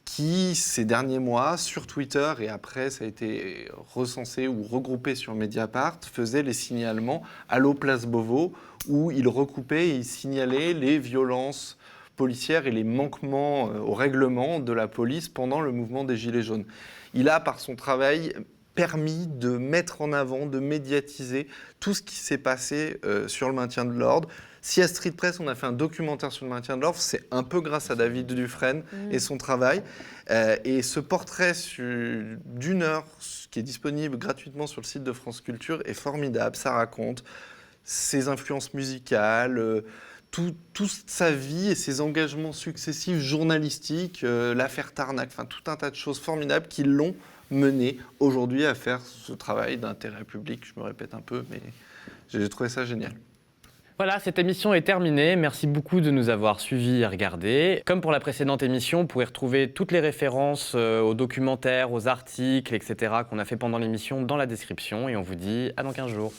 [SPEAKER 5] qui, ces derniers mois, sur Twitter, et après ça a été recensé ou regroupé sur Mediapart, faisait les signalements Allo Place Beauvau, où il recoupait et il signalait les violences policières et les manquements au règlement de la police pendant le mouvement des Gilets jaunes. Il a, par son travail, permis de mettre en avant, de médiatiser tout ce qui s'est passé sur le maintien de l'ordre. Si à Street Press, on a fait un documentaire sur le maintien de l'ordre, c'est un peu grâce à David Dufresne et son travail. Et ce portrait d'1 heure, qui est disponible gratuitement sur le site de France Culture, est formidable. Ça raconte ses influences musicales, toute sa vie et ses engagements successifs journalistiques, l'affaire Tarnac, enfin tout un tas de choses formidables qui l'ont mené aujourd'hui à faire ce travail d'intérêt public. Je me répète un peu, mais j'ai trouvé ça génial.
[SPEAKER 2] Voilà, cette émission est terminée. Merci beaucoup de nous avoir suivis et regardés. Comme pour la précédente émission, vous pourrez retrouver toutes les références aux documentaires, aux articles, etc. qu'on a fait pendant l'émission dans la description. Et on vous dit à dans 15 jours.